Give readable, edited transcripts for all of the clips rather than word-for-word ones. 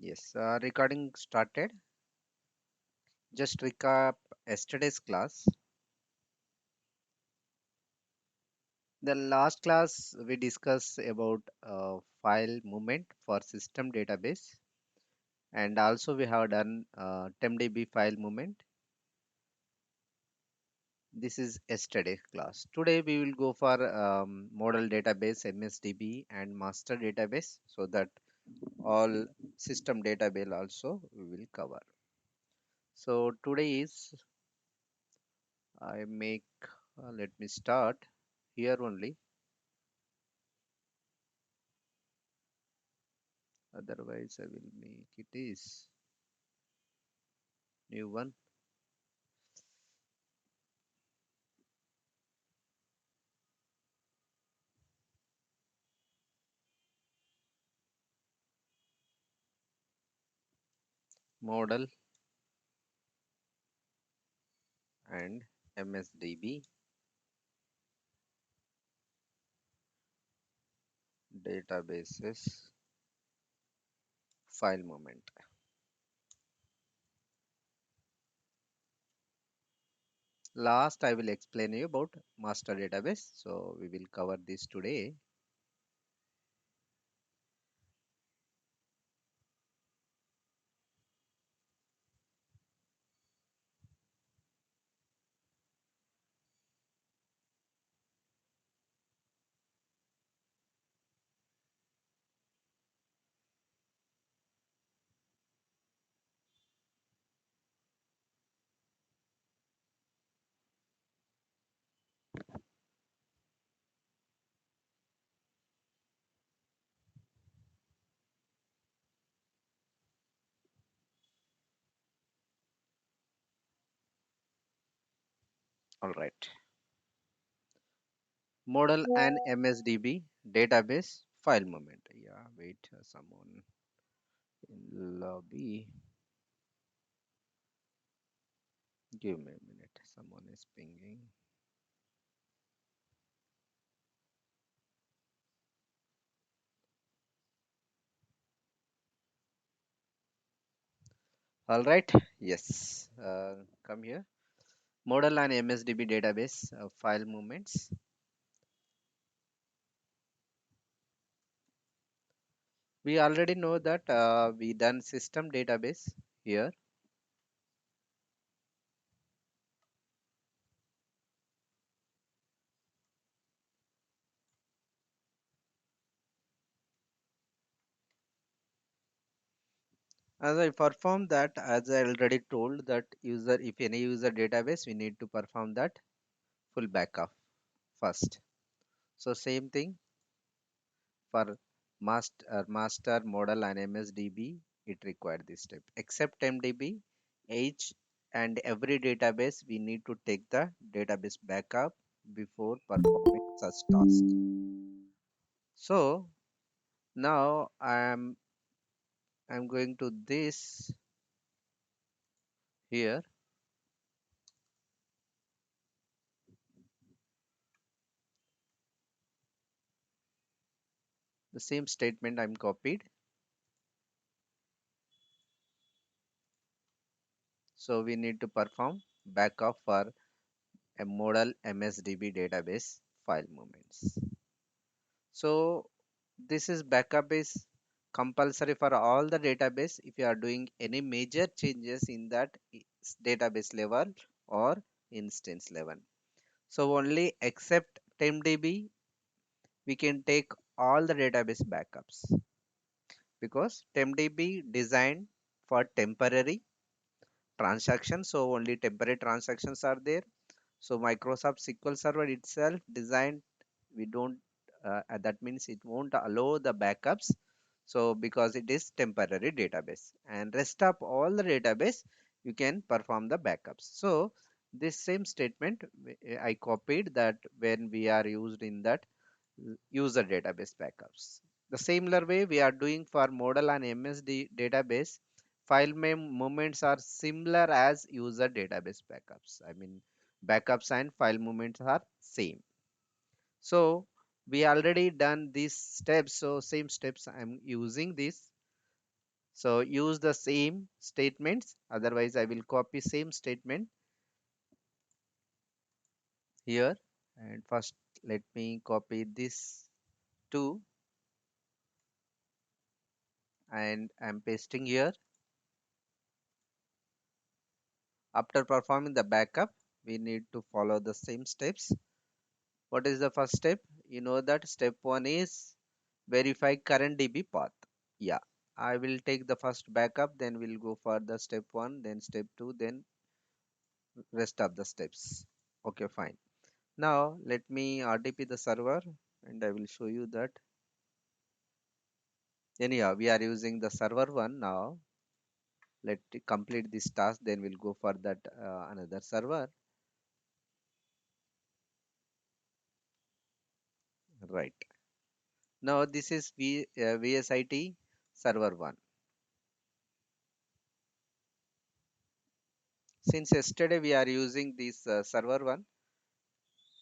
Yes, recording started. Just recap yesterday's class. The last class we discussed about file movement for system database, and also we have done TempDB file movement. This is yesterday class. Today we will go for model database MSDB and master database, so that all system database also we will cover. So today is I make let me start here only. Otherwise I will make it is new one. Model and MSDB databases file movement. Last I will explain you about master database, so we will cover this today. All right. Model and MSDB database file movement. Yeah, wait, someone in lobby. Give me a minute. Someone is pinging. All right. Yes. Come here. Model and MSDB database file movements. We already know that we done system database here. As I perform that, as I already told that user, if any user database, we need to perform that full backup first. So same thing for master model and MSDB, it required this step. Except MDB, each and every database, we need to take the database backup before performing such task. So now I'm going to this here, the same statement I'm copied. So we need to perform backup for a model MSDB database file movements. So this is backup is compulsory for all the database if you are doing any major changes in that database level or instance level. So only except TempDB we can take all the database backups, because TempDB designed for temporary transactions, so only temporary transactions are there. So Microsoft SQL Server itself designed, we don't that means it won't allow the backups, so because it is temporary database, and rest of all the database you can perform the backups. So this same statement I copied that when we are used in that user database backups. The similar way we are doing for model and MSD database file movements are similar as user database backups. I mean backups and file movements are same. So we already done these steps. So same steps I'm using this. So use the same statements. Otherwise, I will copy same statement here. And first, let me copy this 2 and I'm pasting here. After performing the backup, we need to follow the same steps. What is the first step? You know that step 1 is verify current DB path. Yeah, I will take the first backup, then we'll go for the step 1, then step 2, then rest of the steps. Okay, fine. Now let me RDP the server and I will show you that. Anyhow, we are using the server one now. Let it complete this task, then we'll go for that another server. Right. Now this is VSIT server one. Since yesterday we are using this server one,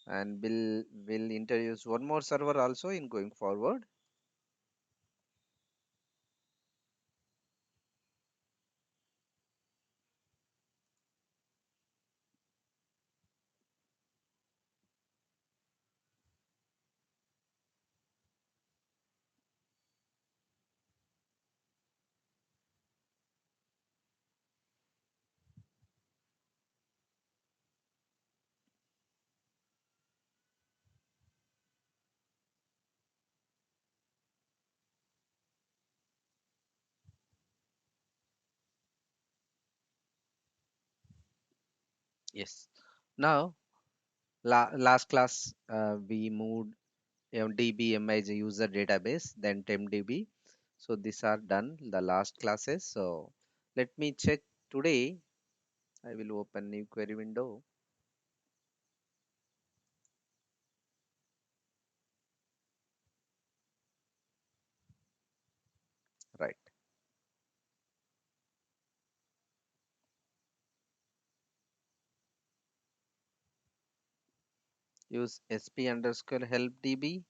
and will introduce one more server also in going forward. Yes. Now last class we moved DBM as a user database, then TempDB. So these are done the last classes. So let me check today. I will open new query window. Right. Use sp underscore help db.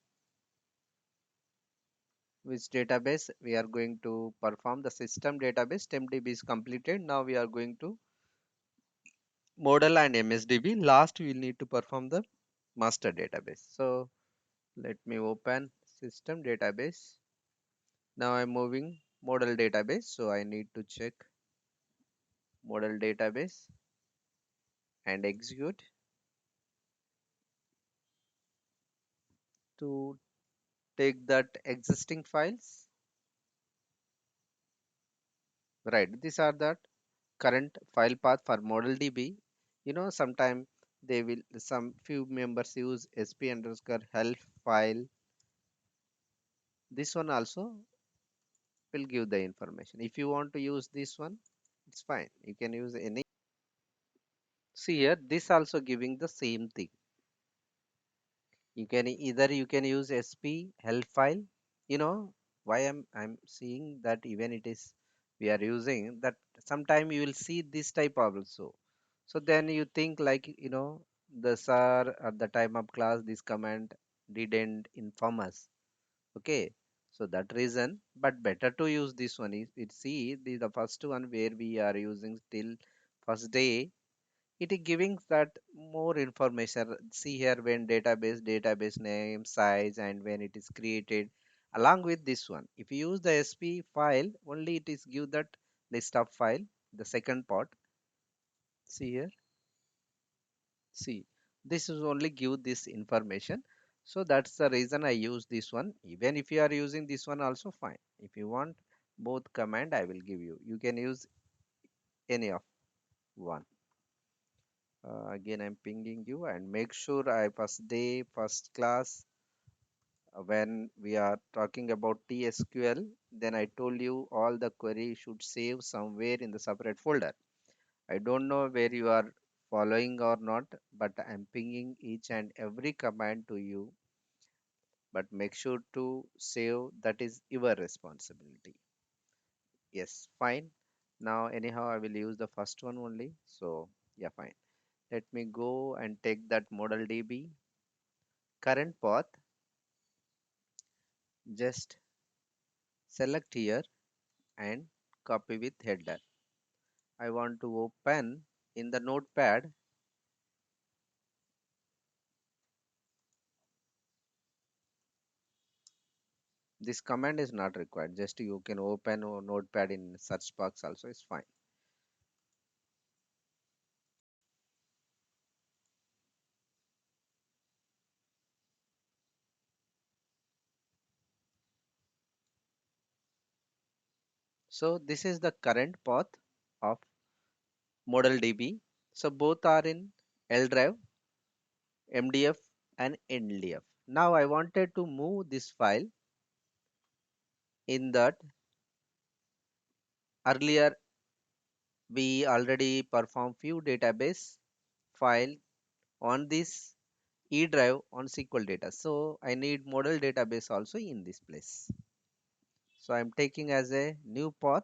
Which database we are going to perform the system database. TempDB is completed. Now we are going to model and MSDB. Last we will need to perform the master database. So let me open system database. Now I'm moving model database. So I need to check model database and execute to take that existing files. Right. These are the current file path for model DB. You know, sometime they will some few members use sp underscore help file. This one also will give the information. If you want to use this one, it's fine. You can use any. See here, this also giving the same thing. You can either you can use sp help file. You know why I'm seeing that even it is we are using that sometime you will see this type also. So then you think like the sir at the time of class this command didn't inform us. Okay, so that reason, but better to use this one is it see the first one where we are using till first day. It is giving that more information. See here when database name, size, and when it is created. Along with this one, if you use the sp file, only it is give that list of file. The second part. See here. See, this is only give this information. So that's the reason I use this one. Even if you are using this one also fine. If you want both command, I will give you. You can use any of one. Again, I'm pinging you and make sure I first day, first class. When we are talking about TSQL, then I told you all the query should save somewhere in the separate folder. I don't know where you are following or not, but I'm pinging each and every command to you. But make sure to save, that is your responsibility. Yes, fine. Now, anyhow, I will use the first one only. So, yeah, fine. Let me go and take that model DB current path. Just select here and copy with header. I want to open in the notepad. This command is not required. Just you can open a notepad in search box also is fine. So this is the current path of model DB. So both are in L drive, MDF and NDF. Now I wanted to move this file in that earlier we already performed few database file on this E drive on SQL data. So I need model database also in this place. So I'm taking as a new path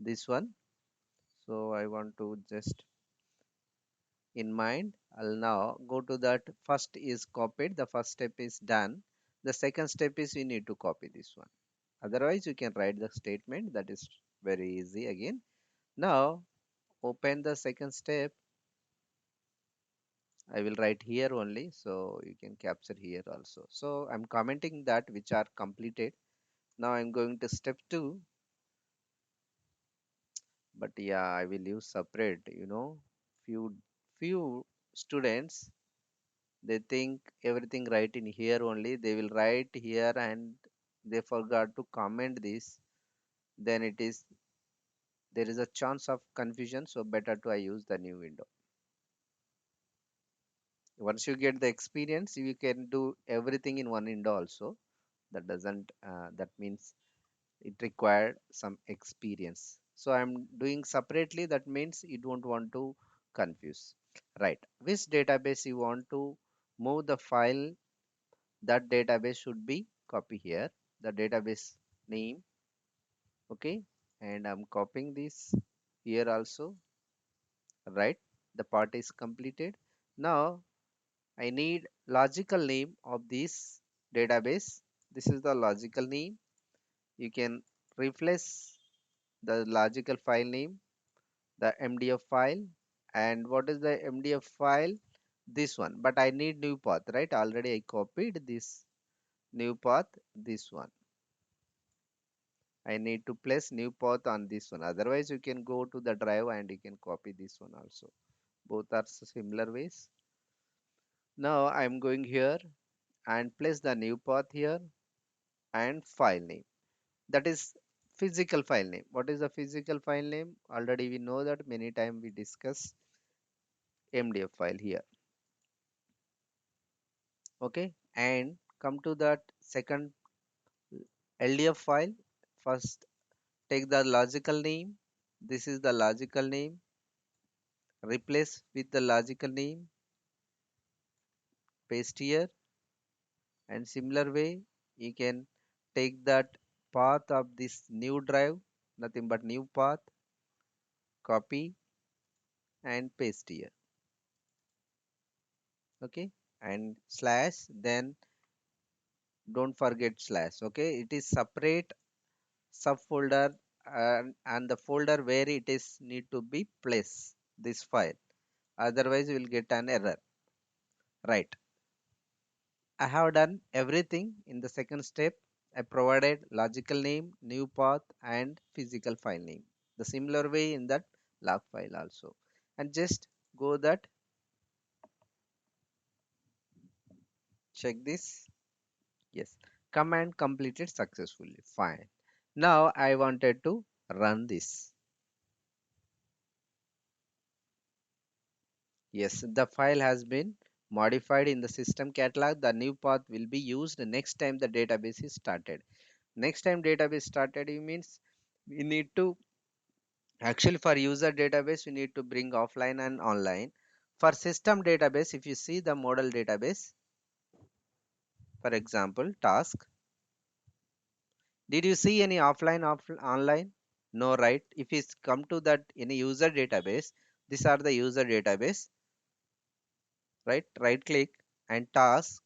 this one. So I want to just in mind. I'll now go to that. First is copied. The first step is done. The second step is we need to copy this one. Otherwise you can write the statement, that is very easy again. Now open the second step. I will write here only, so you can capture here also. So I'm commenting that which are completed. Now I'm going to step 2, but yeah, I will use separate, few students, they think everything right in here only, they will write here and they forgot to comment this, then it is there is a chance of confusion, so better to I use the new window. Once you get the experience, you can do everything in one window also. That doesn't that means it required some experience. So I'm doing separately, that means you don't want to confuse. Right, which database you want to move the file, that database should be copy here, the database name. Okay, and I'm copying this here also. Right, the part is completed. Now I need logical name of this database. This is the logical name. You can replace the logical file name, the MDF file. And what is the MDF file? This one, but I need new path, right? Already I copied this new path, this one. I need to place new path on this one. Otherwise, you can go to the drive and you can copy this one also. Both are similar ways. Now I'm going here and place the new path here and file name. That is physical file name. What is the physical file name? Already we know that, many times we discuss MDF file here. Okay, and come to that second LDF file. First take the logical name. This is the logical name. Replace with the logical name. Paste here, and similar way you can take that path of this new drive, nothing but new path, copy and paste here. Okay, and slash, then don't forget slash. Okay, it is separate subfolder, and the folder where it is need to be placed this file, otherwise you will get an error. Right, I have done everything in the second step. I provided logical name, new path and physical file name, the similar way in that log file also. And just go that, check this. Yes, command completed successfully, fine. Now I wanted to run this. Yes, the file has been modified in the system catalog. The new path will be used the next time the database is started. Next time database started, it means we need to, actually for user database we need to bring offline and online. For system database, if you see the model database, for example task, did you see any offline online? No, right? If you come to that in a user database, these are the user database, right? Right click and task.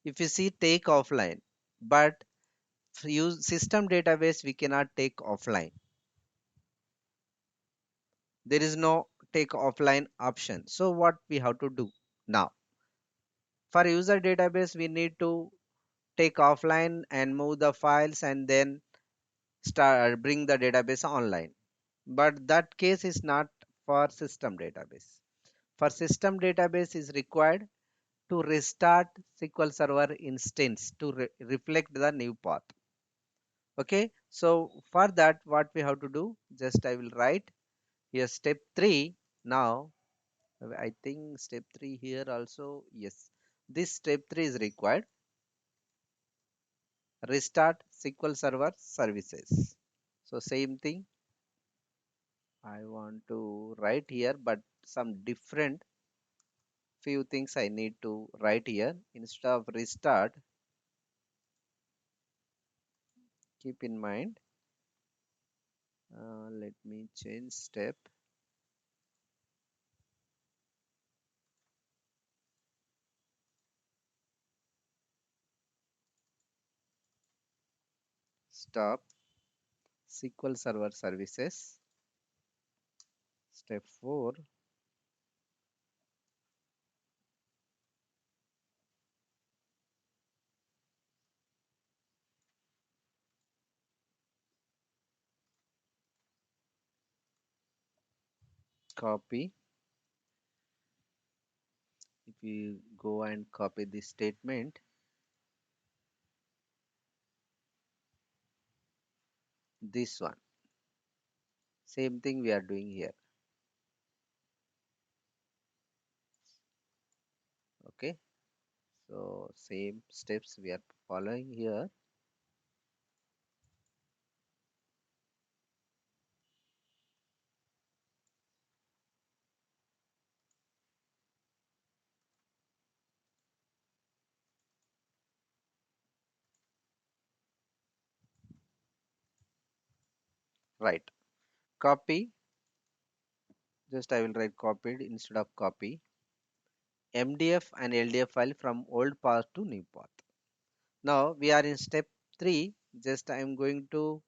If you see take offline, but use system database we cannot take offline. There is no take offline option. So what we have to do now? For user database, we need to take offline and move the files and then start bring the database online. But that case is not for system database. For system database is required to restart SQL Server instance to reflect the new path. Okay, so for that what we have to do, just I will write here step 3. Now I think step 3 here also, yes, this step 3 is required. Restart SQL Server services. So same thing I want to write here, but some different few things I need to write here. Instead of restart, keep in mind, let me change step. Stop SQL Server services. Step 4, copy. If you go and copy this statement, this one, same thing we are doing here. Okay, so same steps we are following here. Right, copy. Just I will write copied instead of copy. MDF and LDF file from old path to new path. Now we are in step 3. Just I am going to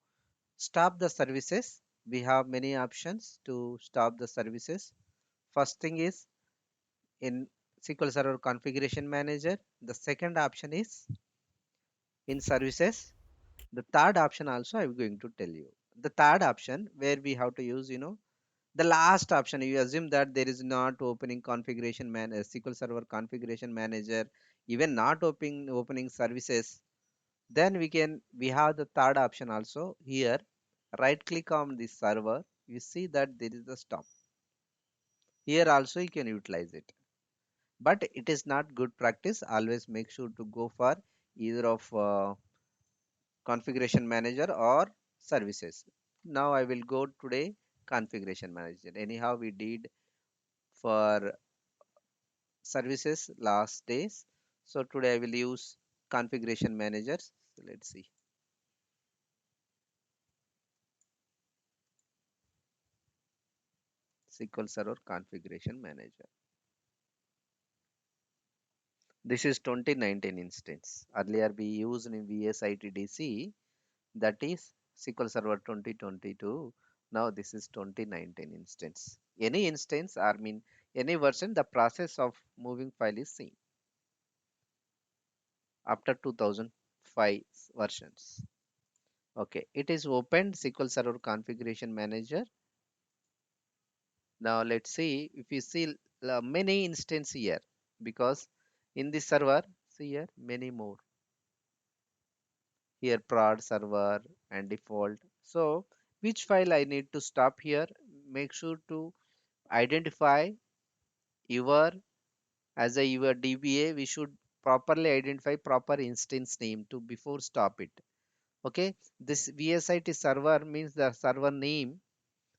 stop the services. We have many options to stop the services. First thing is in SQL Server Configuration Manager. The second option is in services. The third option also I am going to tell you. The third option where we have to use, the last option, you assume that there is not opening configuration SQL Server Configuration Manager, even not opening services. Then we have the third option also here. Right click on the server. You see that there is the stop. Here also you can utilize it. But it is not good practice. Always make sure to go for either of configuration manager or services. Now I will go today configuration manager. Anyhow, we did for services last days. So today I will use configuration managers. So let's see. SQL Server Configuration Manager. This is 2019 instance. Earlier we used in VSITDC, that is SQL Server 2022. Now this is 2019 instance. Any instance, or mean any version, the process of moving file is same after 2005 versions. Okay, it is opened SQL Server Configuration Manager. Now let's see if you see many instance here, because in this server, see here many more. Here prod server and default. So which file I need to stop here? Make sure to identify your, as a your DBA, we should properly identify proper instance name to before stop it. Okay, this VSIT server means the server name.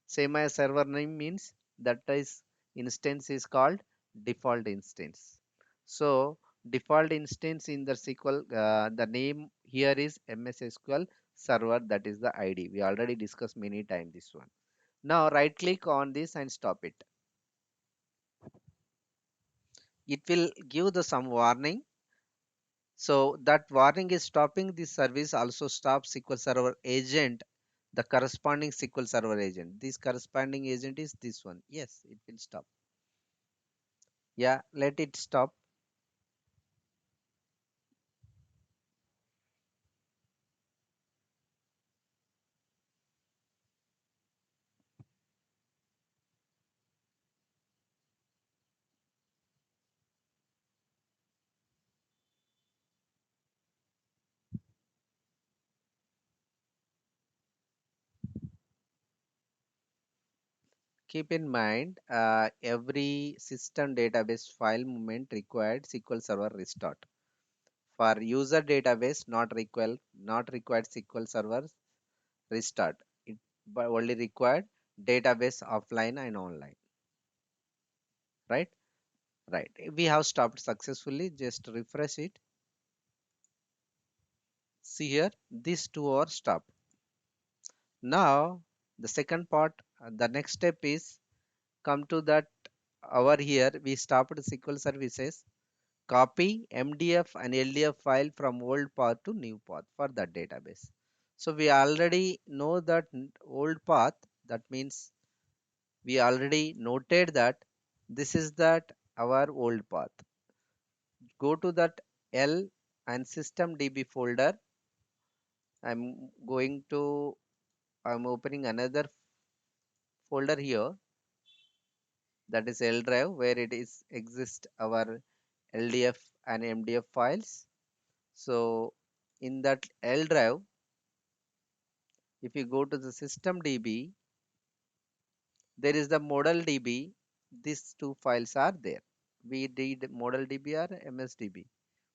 Same as server name means that is instance is called default instance. So default instance in the SQL, the name here is MSSQL server, that is the ID. We already discussed many times this one. Now right click on this and stop it. It will give the some warning. So that warning is stopping the service, also stop SQL Server agent. the corresponding SQL Server agent. This corresponding agent is this one. Yes, it will stop. Yeah, let it stop. Keep in mind, every system database file movement required SQL Server restart. For user database, not required SQL Server restart. It but only required database offline and online. Right? Right. We have stopped successfully. Just refresh it. See here, these two are stopped. Now, the second part, the next step is come to that over here. We stopped SQL services. Copy MDF and LDF file from old path to new path for that database. So we already know that old path. That means we already noted that this is that our old path. Go to that L and systemdb folder. I'm going to I'm opening another folder here, that is L drive, where it is exist our LDF and MDF files. So in that L drive, if you go to the systemdb, there is the model DB. These two files are there. We did model DB or MSDB.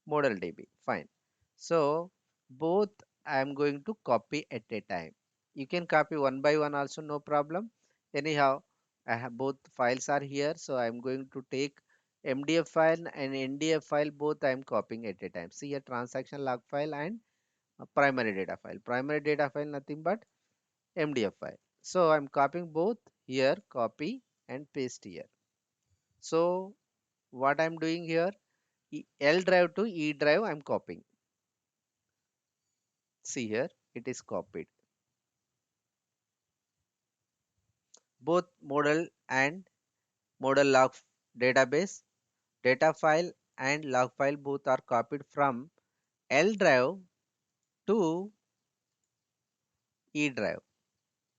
Model DB. Fine. So both I am going to copy at a time. You can copy one by one also, no problem. Anyhow, I have both files are here. So I am going to take MDF file and NDF file, both I am copying at a time. See a transaction log file and a primary data file. Primary data file nothing but MDF file. So I'm copying both here, copy and paste here. So what I'm doing here, L drive to E drive I'm copying. See here, it is copied. Both model and model log database, data file and log file both are copied from L drive to E drive,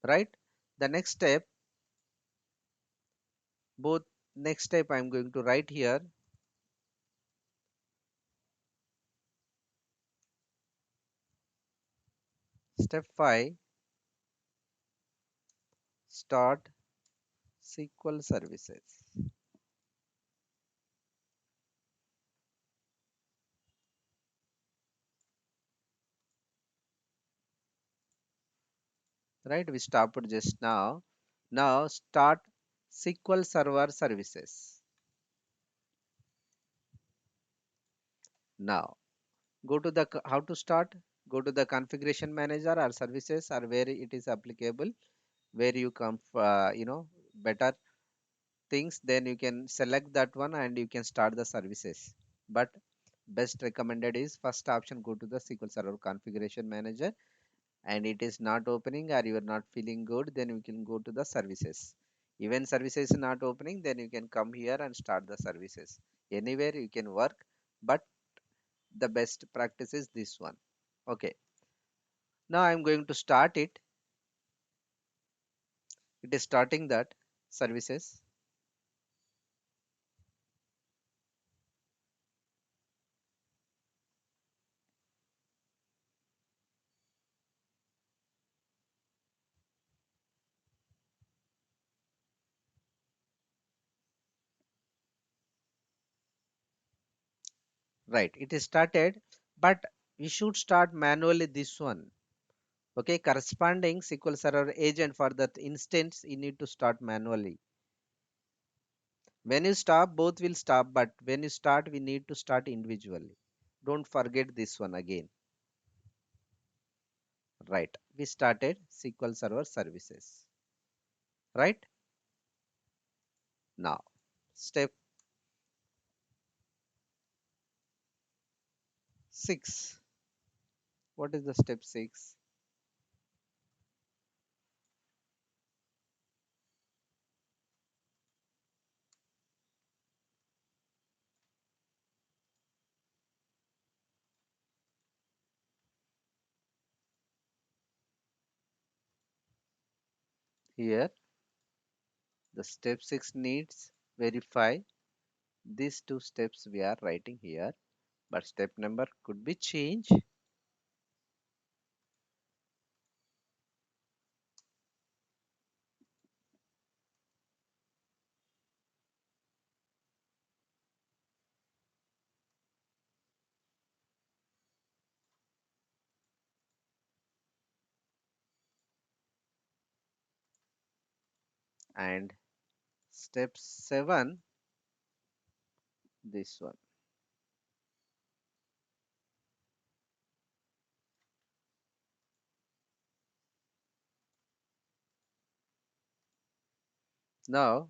right? The next step, both next step I'm going to write here, step 5, start SQL services. Right, we stopped just now. Now start SQL Server services. Now go to the how to start, go to the configuration manager or services or where it is applicable, where you come better things, then you can select that one and you can start the services. But best recommended is first option, go to the SQL Server configuration manager, and it is not opening or you are not feeling good, then you can go to the services. Even services is not opening, then you can come here and start the services. Anywhere you can work, but the best practice is this one. Okay, now I'm going to start it. It is starting that services. Right, it is started, but we should start manually this one. Okay, corresponding SQL Server agent for that instance you need to start manually. When you stop, both will stop, but when you start, we need to start individually. Don't forget this one again. Right, we started SQL Server services. Right, now step 6. What is the step 6? Here the step 6 needs verify. These two steps we are writing here, but step number could be changed. And step 7, this one. Now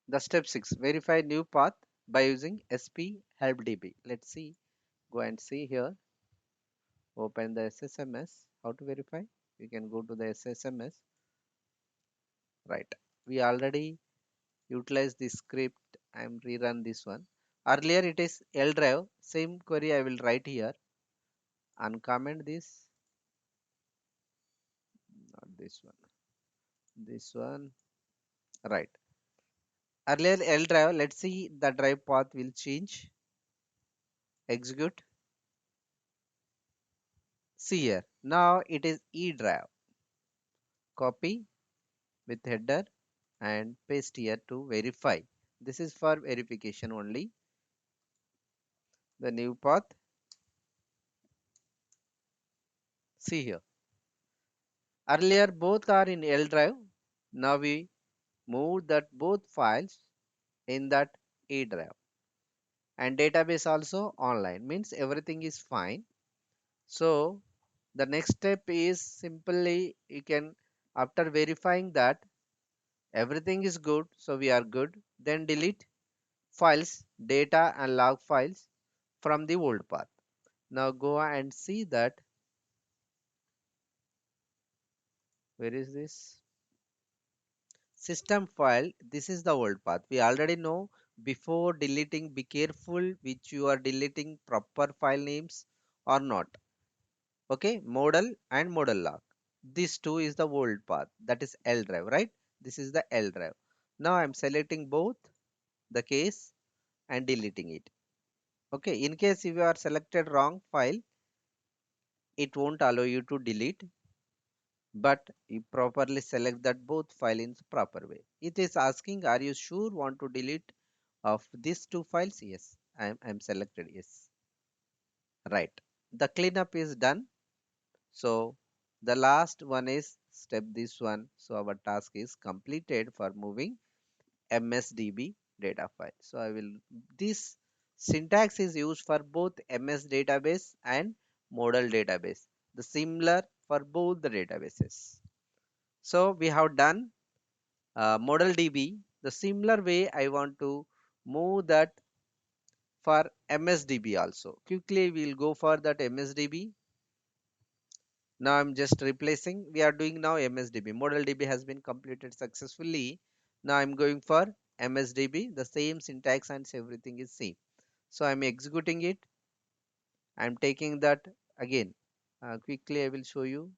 the step 6, verify new path by using sp helpdb. Let's see. Go and see here. Open the SSMS. How to verify? We can go to the SSMS. Right. We already utilized this script. I'm rerun this one. Earlier it is L drive. Same query I will write here. Uncomment this. Not this one. This one. Right. Earlier L drive. Let's see the drive path will change. Execute. See here. Now it is E drive. Copy with header and paste here to verify. This is for verification only. The new path. See here. Earlier both are in L drive. Now we move that both files in that E drive. And database also online. Means everything is fine. So the next step is simply you can, after verifying that everything is good, so we are good, then delete files, data and log files from the old path. Now go and see that where is this system file. This is the old path. We already know. Before deleting, be careful which you are deleting, proper file names or not. Okay, model and model log. This two is the old path. That is L drive, right? This is the L drive. Now I'm selecting both the case and deleting it. Okay, in case if you are selected wrong file, it won't allow you to delete, but you properly select that both file in proper way. It is asking, are you sure want to delete of these two files? Yes, I'm selected. Yes, right. The cleanup is done. So the last one is step this one. So our task is completed for moving MSDB data file. So I will, this syntax is used for both MS database and model database. The similar for both the databases. So we have done model DB. The similar way I want to move that for MSDB also. Quickly we will go for that MSDB. Now I'm just replacing. We are doing now MSDB. Model DB has been completed successfully. Now I'm going for MSDB. The same syntax and everything is same. So I'm executing it. I'm taking that again. Quickly I will show you.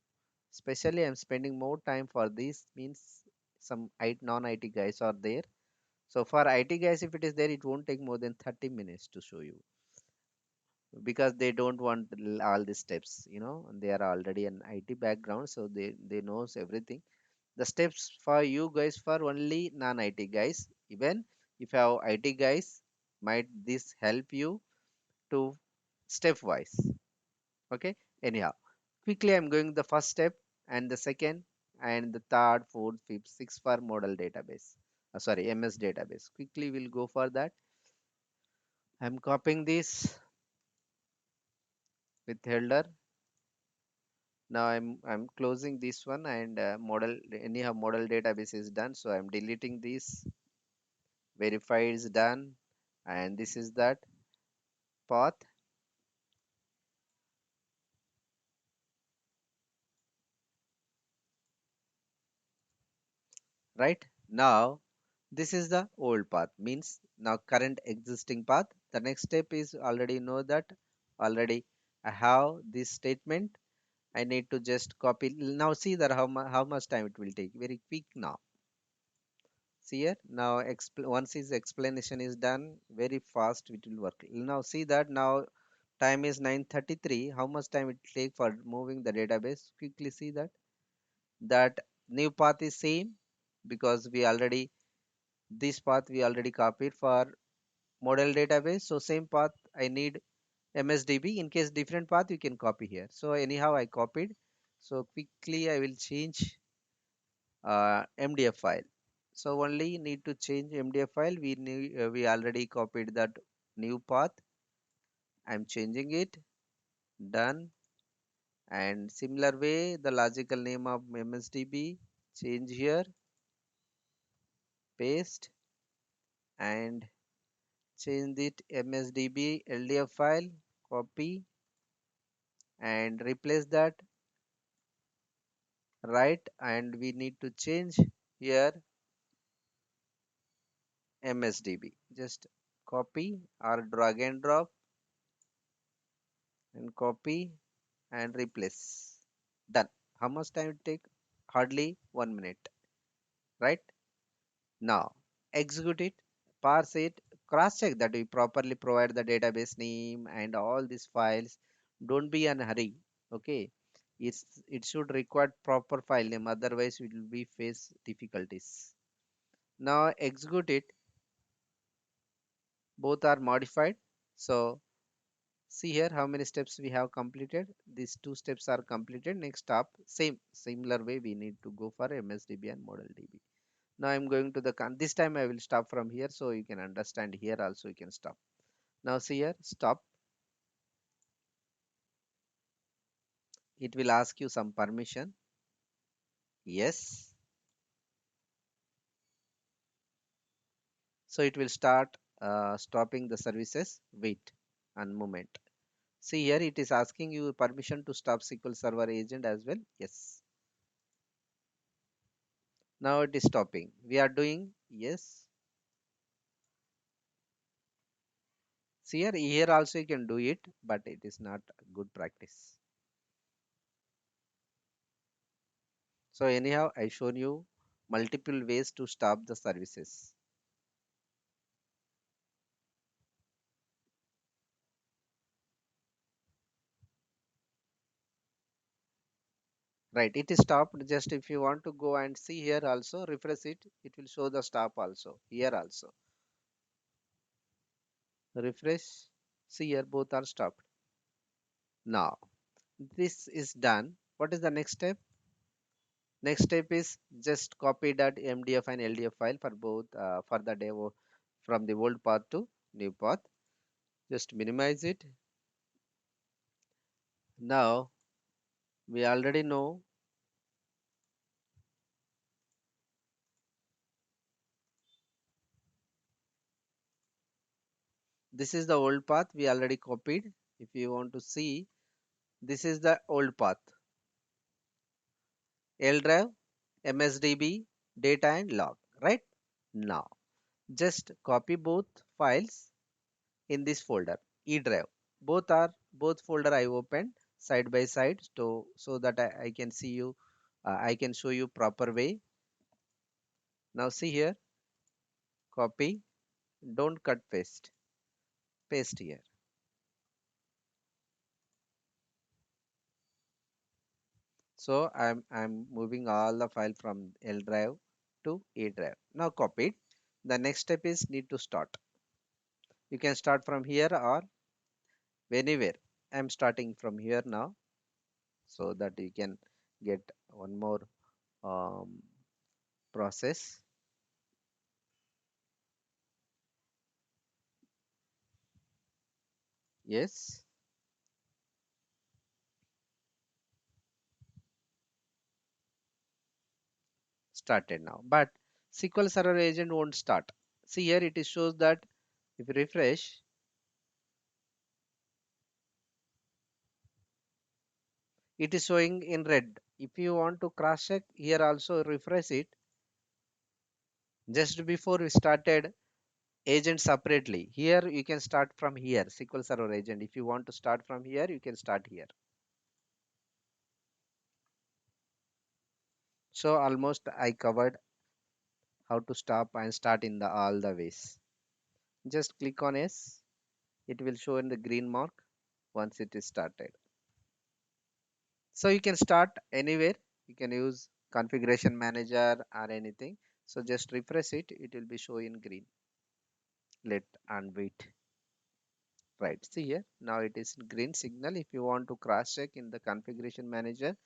Especially I'm spending more time for this. Means some non-IT guys are there. So for IT guys, if it is there, it won't take more than 30 minutes to show you, because they don't want all the steps, and they are already an IT background, so they knows everything. The steps for you guys for only non-IT guys. Even if you have IT guys, might this help you to stepwise. Okay. Anyhow, quickly I'm going the first step and the second and the third, fourth, fifth, sixth for model database. Sorry, MS database. Quickly we'll go for that. I'm copying this with header. Now I'm closing this one, and model anyhow model database is done, so I'm deleting this. Verify is done, and this is that path. Right now this is the old path, means now current existing path. The next step is already know that already I have this statement, I need to just copy. Now see that how much time it will take. Very quick now. See here now. Once his explanation is done, very fast it will work. Now see that now time is 9:33. How much time it take for moving the database? Quickly see that new path is same because we already this path we already copied for model database. So same path I need MSDB. In case different path you can copy here. So anyhow I copied. So quickly I will change MDF file. So only need to change MDF file. We already copied that new path. I'm changing it. Done. And similar way the logical name of MSDB change here, paste, and change it MSDB LDF file, copy, and replace that, right, and we need to change here MSDB. Just copy or drag and drop and copy and replace. Done. How much time it take? Hardly 1 minute, right? Now execute it, parse it, cross check that we properly provide the database name and all these files. Don't be in a hurry. Okay. It should require proper file name, otherwise we will be face difficulties. Now execute it. Both are modified. So see here how many steps we have completed. These two steps are completed. Next stop, similar way we need to go for MSDB and model DB. Now I'm going to the this time I will stop from here so you can understand. Here also you can stop. Now see here, stop. It will ask you some permission. Yes. So it will start stopping the services. Wait and moment. See here it is asking you permission to stop SQL Server agent as well. Yes. Now it is stopping. We are doing yes. See here also you can do it, but it is not good practice. So anyhow, I shown you multiple ways to stop the services. Right, it is stopped. Just if you want to go and see here also, refresh it, it will show the stop also. Here also. Refresh. See here, both are stopped. Now, this is done. What is the next step? Next step is just copy that MDF and LDF file for both for the demo from the old path to new path. Just minimize it. Now, we already know this is the old path we already copied. If you want to see, this is the old path. L drive, MSDB, data and log, right? Now, just copy both files in this folder, E drive. Both folder I opened side by side so that I can see you, I can show you proper way. Now see here, copy, don't cut paste, paste here. So I'm moving all the file from L drive to E drive. Now copied. The next step is need to start. You can start from here or anywhere. I'm starting from here now so that you can get one more um, process. Yes, started now. But SQL Server agent won't start. See here it is shows that if you refresh, it is showing in red. If you want to cross check here also refresh it. Just before we started agent separately. Here you can start from here SQL Server agent. If you want to start from here, you can start here. So almost I covered how to stop and start in the all the ways. Just click on yes. It will show in the green mark once it is started. So you can start anywhere. You can use configuration manager or anything. So just refresh it. It will be showing green. Let and wait. Right. See here. Now it is green signal. If you want to cross check in the configuration manager,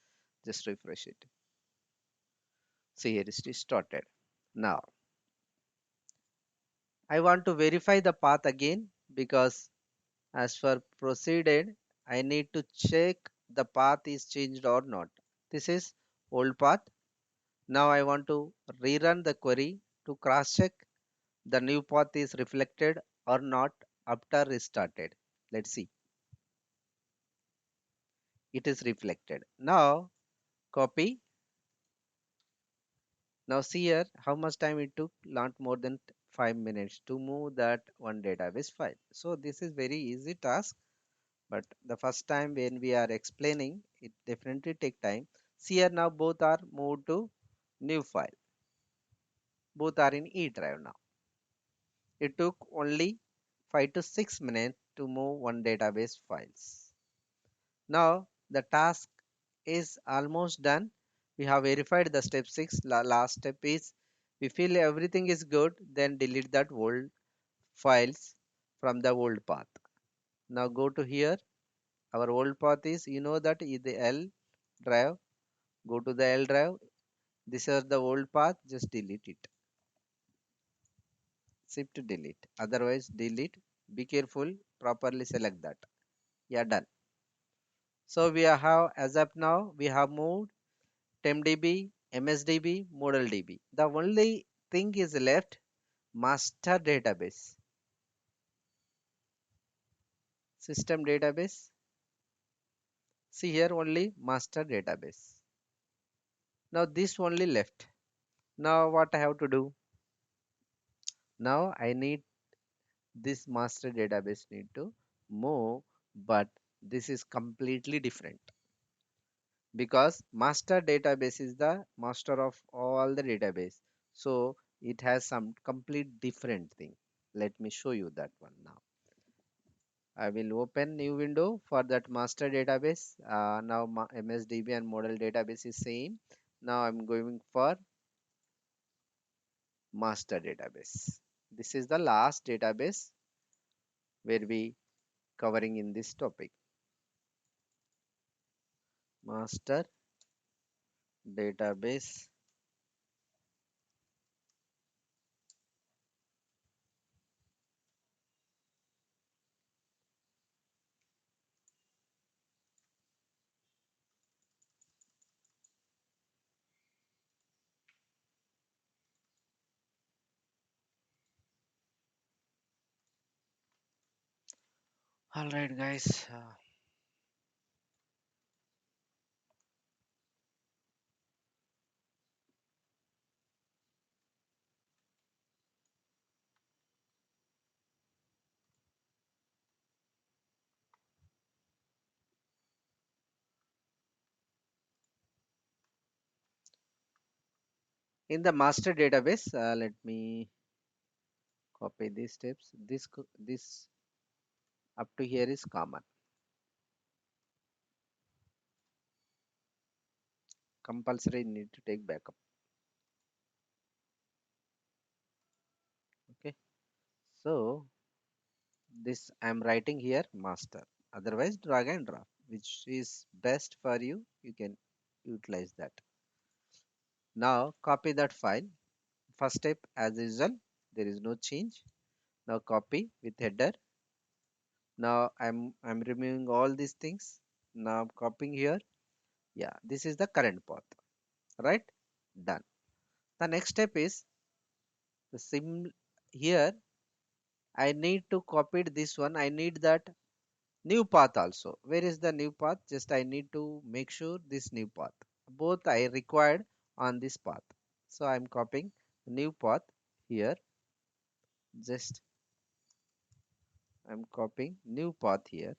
just refresh it. See here it is started. Now I want to verify the path again because as for proceeded, I need to check the path is changed or not. This is old path. Now I want to rerun the query to cross check the new path is reflected or not after restarted. Let's see. It is reflected. Now copy. Now see here how much time it took. Not more than 5 minutes to move that one database file. So this is very easy task. But the first time when we are explaining, it definitely take time. See here now both are moved to new file. Both are in E drive now. It took only 5 to 6 minutes to move one database files. Now the task is almost done. We have verified the step 6. Last step is we feel everything is good, then delete that old files from the old path. Now go to here. Our old path is, you know, that is the L drive. Go to the L drive. This is the old path. Just delete it. Shift delete. Otherwise delete. Be careful. Properly select that. Yeah, done. So we have, as of now, we have moved TempDB, MSDB, ModelDB. The only thing is left, master database, system database. See here only master database. Now this only left. Now what I have to do? Now I need this master database need to move, but this is completely different because master database is the master of all the database. So it has some complete different thing. Let me show you that one now. I will open new window for that master database. Now MSDB and model database is same. Now I'm going for master database. This is the last database where we covering in this topic. Master database. All right, guys. In the master database, let me copy these steps. This up to here is common. Compulsory need to take backup. Okay. So this I'm writing here master. Otherwise, drag and drop, which is best for you. You can utilize that. Now copy that file. First step as usual. There is no change. Now copy with header. Now I'm removing all these things. Now I'm copying here. Yeah, this is the current path. Right? Done. The next step is the sim here. I need to copy this one. I need that new path also. Where is the new path? Just I need to make sure this new path. Both I required on this path. So I'm copying new path here. Just I'm copying new path here.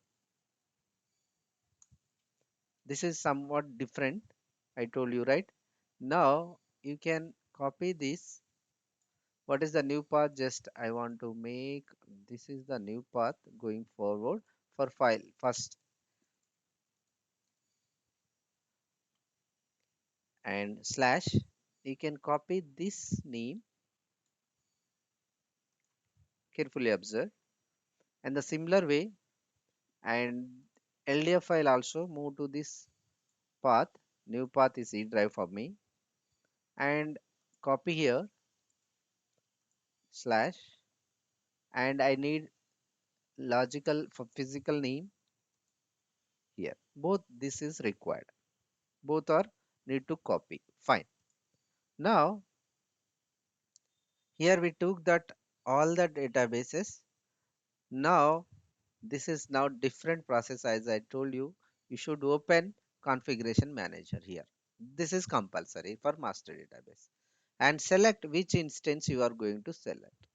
This is somewhat different. I told you, right? Now you can copy this. What is the new path? Just I want to make this is the new path going forward for file first, and slash. You can copy this name, carefully observe, and the similar way, and LDF file also move to this path. New path is E drive for me, and copy here slash, and I need logical for physical name here. Both this is required. Both are need to copy. Fine. Now here we took that all the databases. Now this is now different process. As I told you, you should open configuration manager here. This is compulsory for master database, and select which instance you are going to select.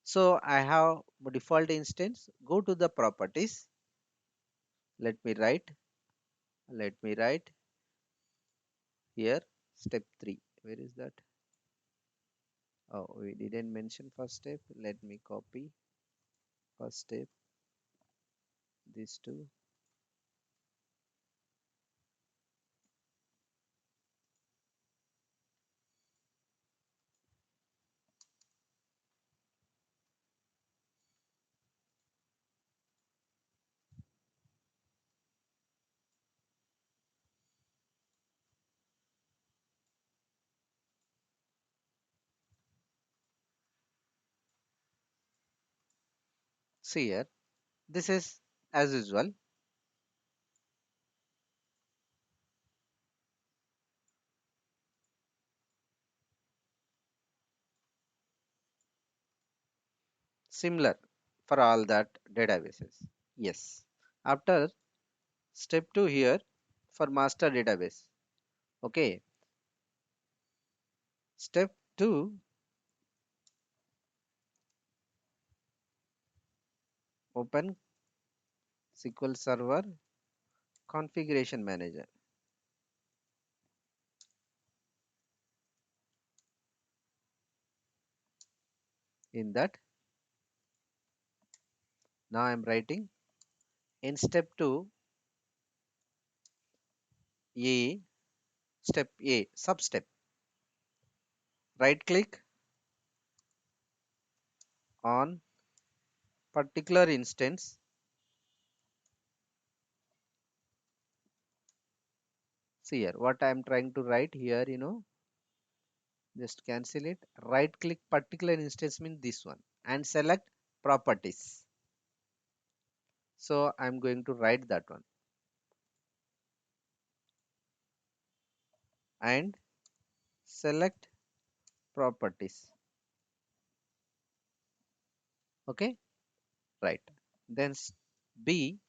So I have default instance. Go to the properties. Let me write. Let me write here step 3. Where is that? Oh, we didn't mention first step. Let me copy first step, these two. See here, this is as usual. Similar for all that databases. Yes. After step 2 here for master database. Okay. Step 2, open SQL Server configuration manager. In that, now I am writing in step 2 A, step A, sub step. Right click on particular instance. See here, what I am trying to write here, just cancel it. Right click particular instance means this one, and select properties. So I'm going to write that one, and select properties. Okay, right. Then B,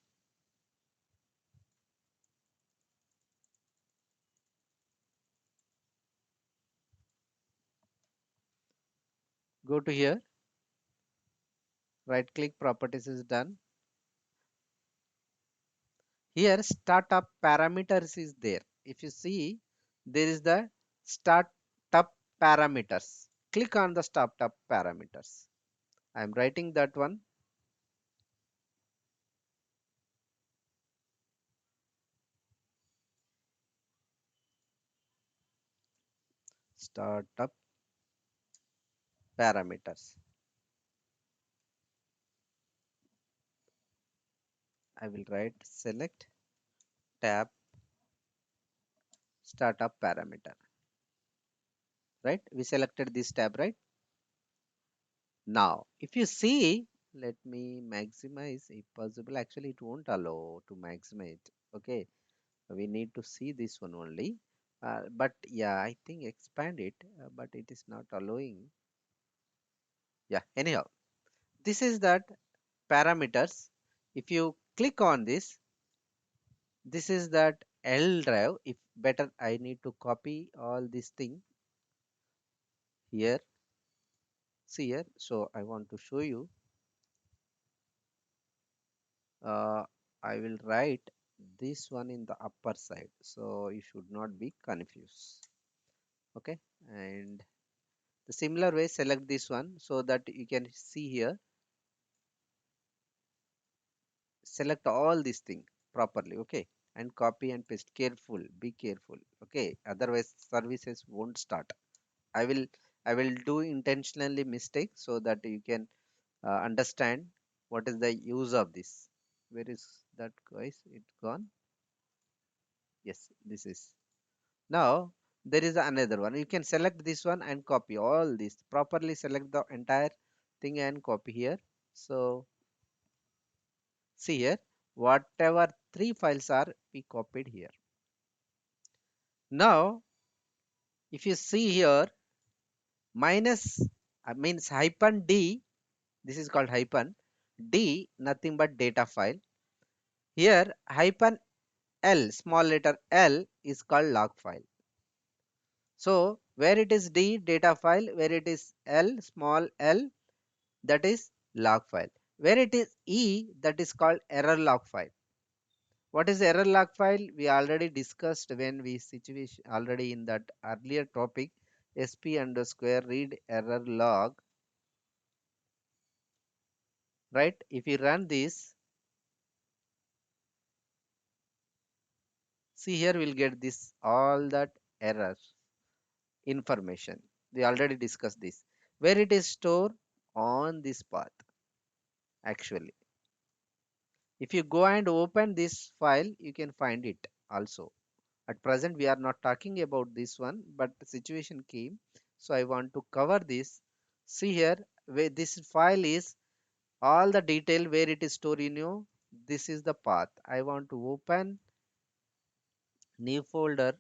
go to here, right click properties is done. Here startup parameters is there. If you see, there is the startup parameters. Click on the startup parameters. I am writing that one. Startup parameters. I will write select tab startup parameter. Right? We selected this tab, right? Now, if you see, let me maximize if possible. Actually, it won't allow to maximize. Okay, we need to see this one only. But yeah, I think expand it, but it is not allowing. Yeah, anyhow, this is that parameters. If you click on this is that L drive. If better, I need to copy all this thing here. See here. So I want to show you. uh, I will write this one in the upper side, so you should not be confused. Okay, and the similar way select this one so that you can see here, select all these things properly. Okay, and copy and paste. Careful, be careful. Okay, otherwise services won't start. I will I will do intentionally mistake so that you can understand what is the use of this. Where is that, guys? It gone? Yes, this is. Now there is another one. You can select this one and copy all this. Properly select the entire thing and copy here. So see here, whatever three files are, we copied here. Now if you see here, minus means hyphen D, this is called hyphen D, nothing but data file. Here hyphen L, small letter L, is called log file. So where it is D, data file, where it is L, small l, that is log file. Where it is E, that is called error log file. What is error log file? We already discussed when we situation already in that earlier topic. sp underscore read error log, right? If you run this, see here we'll get this all that errors information. We already discussed this. Where it is stored on this path actually. If you go and open this file, you can find it also. At present, we are not talking about this one, but the situation came. So I want to cover this. See here, where this file is all the detail where it is stored in you. This is the path. I want to open new folder,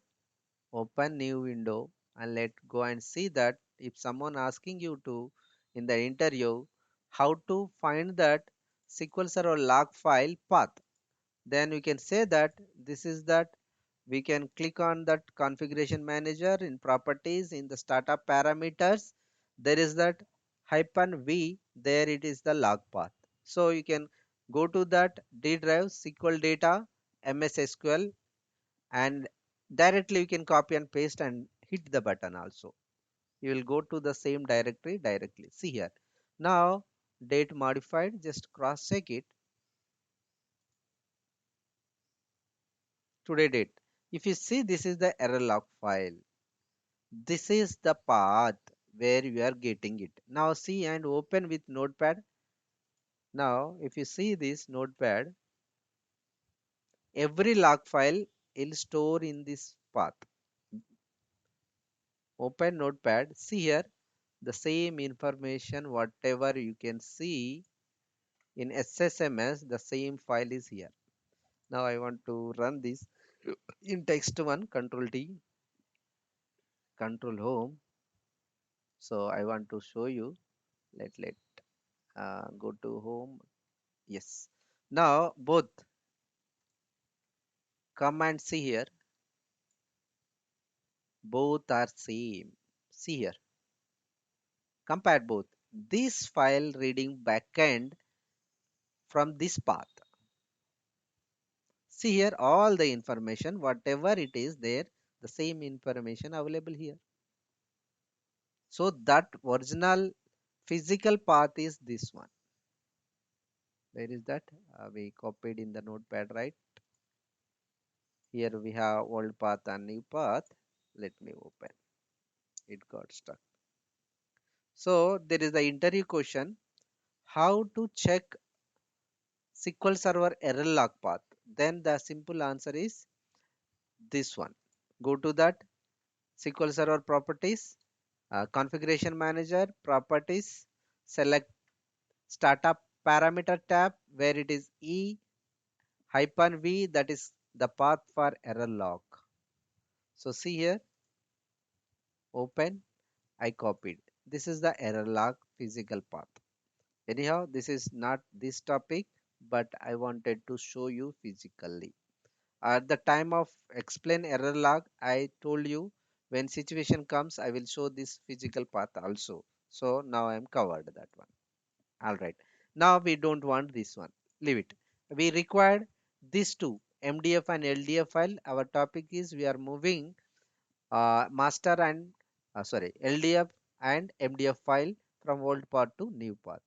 open new window, and let go and see that if someone asking you to in the interview how to find that SQL Server log file path, then we can say that this is that. We can click on that configuration manager in properties in the startup parameters. There is that hyphen v, there it is the log path. So you can go to that D drive SQL data MSSQL and directly you can copy and paste and hit the button also. You will go to the same directory directly. See here. Now date modified, just cross check it. Today date. If you see, this is the error log file. This is the path where you are getting it. Now see and open with notepad. Now if you see this notepad, every log file will store in this path. Open notepad, see here the same information whatever you can see in SSMS, the same file is here. Now I want to run this in text one, control T, control home. So I want to show you. Let go to home. Yes. Now both come and see here, both are same. See here, compare both. This file reading backend from this path. See here all the information whatever it is there, the same information available here. So that original physical path is this one. Where is that? We copied in the notepad, right? Here we have old path and new path. Let me open. It got stuck. So there is the interview question. How to check SQL Server error log path? Then the simple answer is this one. Go to that SQL Server properties, configuration manager, properties, select startup parameter tab where it is E hyphen V, that is the path for error log. So see here, open, I copied. This is the error log physical path. Anyhow, this is not this topic, but I wanted to show you physically. At the time of explain error log, I told you when situation comes, I will show this physical path also. So now I am covered that one. All right. Now we don't want this one. Leave it. We required these two, MDF and LDF file. Our topic is we are moving master and sorry, LDF and MDF file from old path to new path.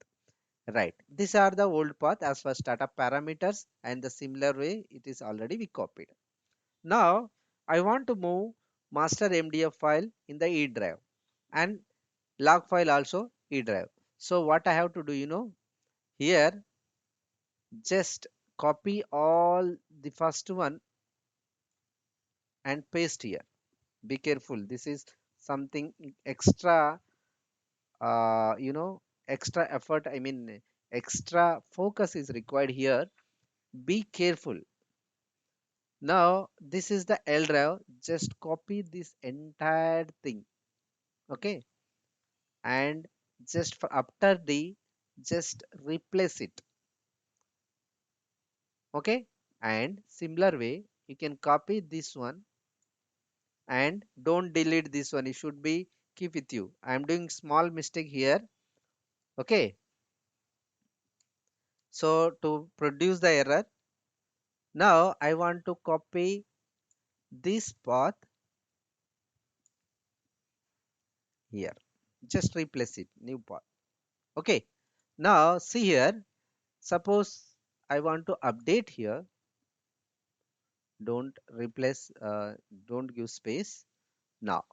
Right. These are the old path as for startup parameters, and the similar way it is already we copied. Now I want to move master MDF file in the E drive and log file also E drive. So what I have to do, here just copy all the first one and paste here. Be careful. This is something extra, extra effort. I mean, extra focus is required here. Be careful. Now, this is the L drive. Just copy this entire thing. Okay. And just for after the, just replace it. Okay. And similar way, you can copy this one and don't delete this one. It should be keep with you. I am doing small mistake here. Okay. So to produce the error, now I want to copy this path here. Just replace it, new path. Okay. Now see here, suppose I want to update here. Don't replace, don't give space. Now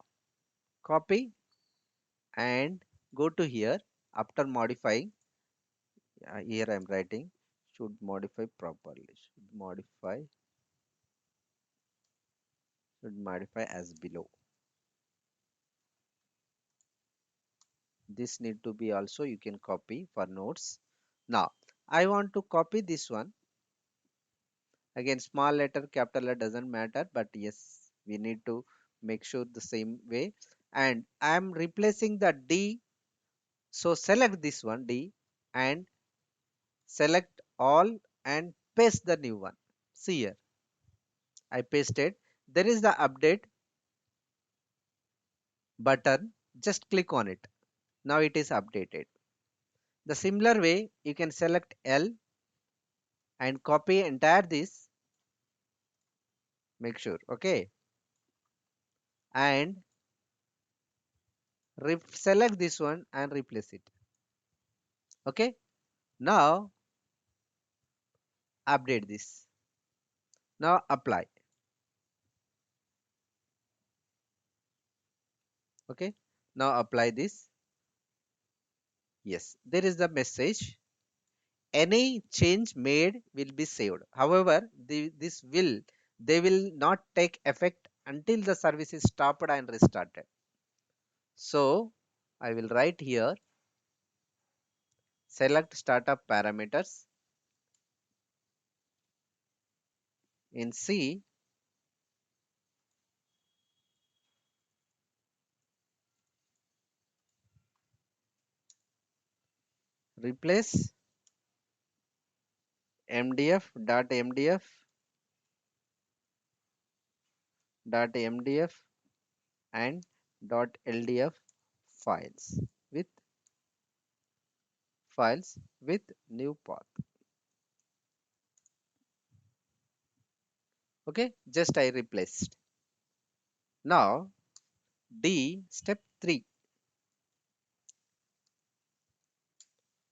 copy and go to here. After modifying, here I am writing should modify properly. Should modify as below. This need to be also you can copy for notes. Now I want to copy this one again, small letter capital letter doesn't matter, but yes, we need to make sure the same way, and I am replacing the D. So select this one D and select all and paste the new one. See here, I pasted. There is the update button, just click on it. Now it is updated. The similar way you can select L and copy entire this, make sure, okay, and select this one and replace it. Okay. Now update this. Now apply. Okay. Now apply this. Yes, there is the message. Any change made will be saved. However, they will not take effect until the service is stopped and restarted. So I will write here, select startup parameters in C. Replace mdf and .ldf files with new path. Okay, just I replaced. Now D step 3,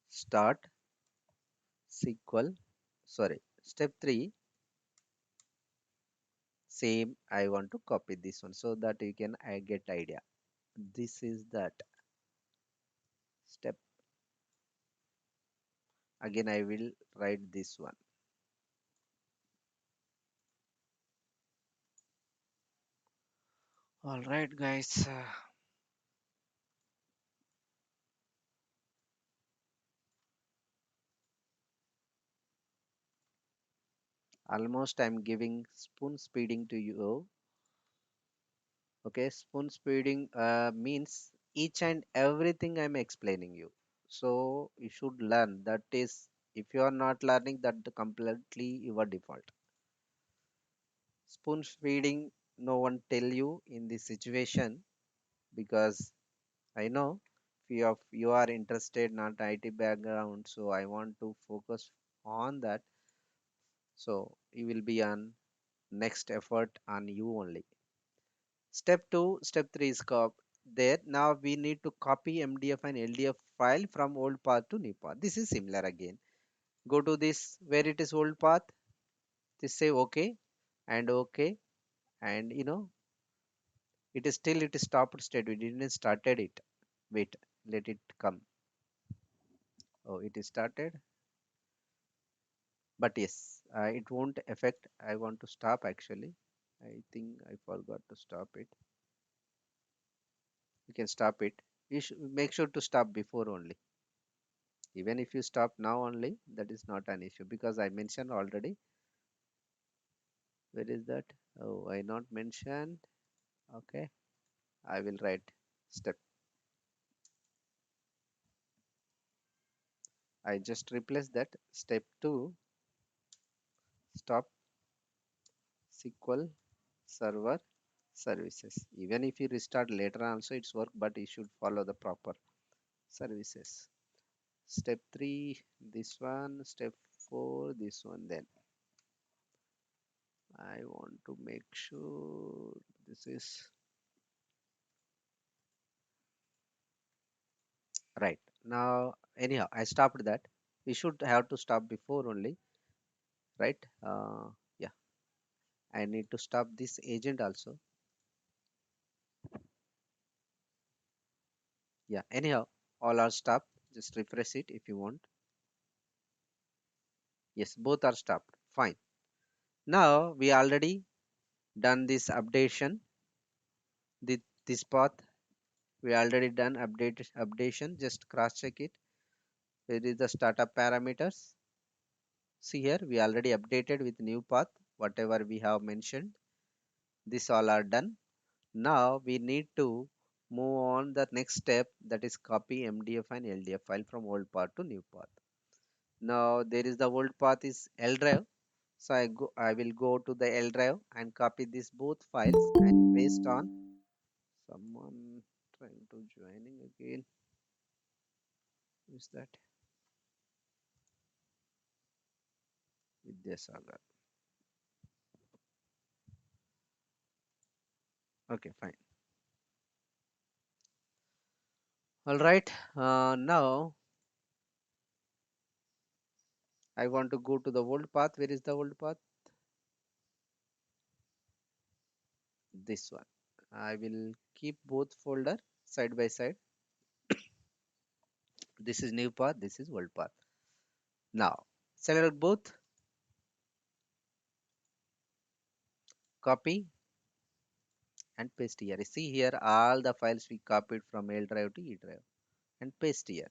start SQL. Sorry, step 3, same. I want to copy this one so that you can get idea. This is that step. Again I will write this one. All right, guys. Almost I'm giving spoon speeding to you. Okay, spoon speeding means each and everything I'm explaining you. So you should learn. That is, if you are not learning, that completely your default. Spoon feeding, no one tell you in this situation, because I know few of you are interested not IT background, so I want to focus on that. So you will be on next effort on you only. Step 2, step 3 is there. Now we need to copy MDF and LDF file from old path to new path. This is similar again. Go to this where it is old path. This say OK and OK, and it is still it is stopped state. We didn't started it. Wait, let it come. Oh, it is started. But yes, it won't affect. I want to stop actually. I think I forgot to stop it. You can stop it. You should make sure to stop before only. Even if you stop now only, that is not an issue because I mentioned already. Where is that? Oh, I not mentioned. Okay, I will write step. I just replace that step 2 stop SQL server services. Even if you restart later also it's work, but you should follow the proper services. Step 3 this one, step 4 this one. Then I want to make sure this is right. Now anyhow I stopped that. We should have to stop before only, right? Yeah, I need to stop this agent also. Yeah, anyhow all are stopped. Just refresh it if you want. Yes, both are stopped. Fine. Now we already done this updation. This path we already done updation. Just cross check it. Where is the startup parameters? See here we already updated with new path. Whatever we have mentioned, this all are done. Now we need to move on the next step, that is copy MDF and LDF file from old path to new path. Now there is the old path is L drive. So I will go to the L drive and copy these both files and paste on. Someone trying to joining again. Who is that? Vidyasagar. Okay, fine. All right. Now I want to go to the old path. Where is the old path? This one. I will keep both folder side by side. This is new path. This is old path. Now select both. Copy and paste here. See here all the files we copied from L drive to E drive and paste here.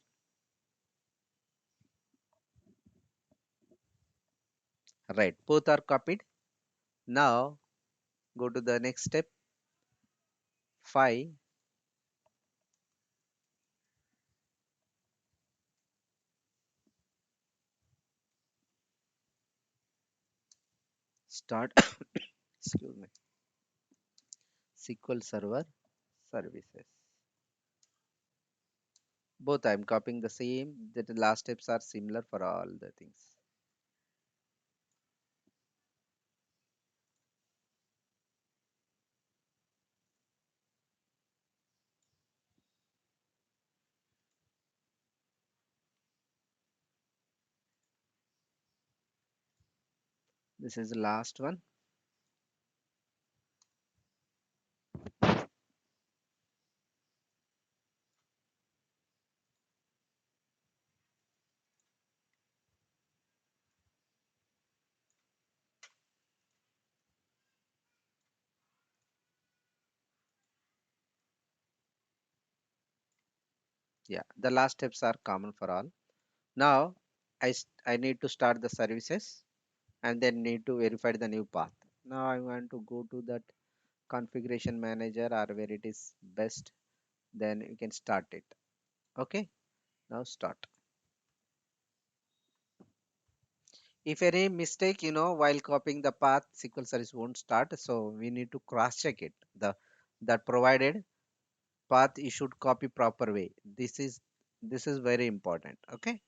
Right. Both are copied. Now go to the next step. 5. Start excuse me, SQL Server services. Both I am copying the same. That the last steps are similar for all the things. This is the last one. Yeah, the last steps are common for all. Now I need to start the services and then need to verify the new path. Now I want to go to that configuration manager or where it is best. Then you can start it. Okay. Now start. If any mistake, while copying the path, SQL service won't start. So we need to cross check it. That provided path you should copy proper way. This is very important. Okay.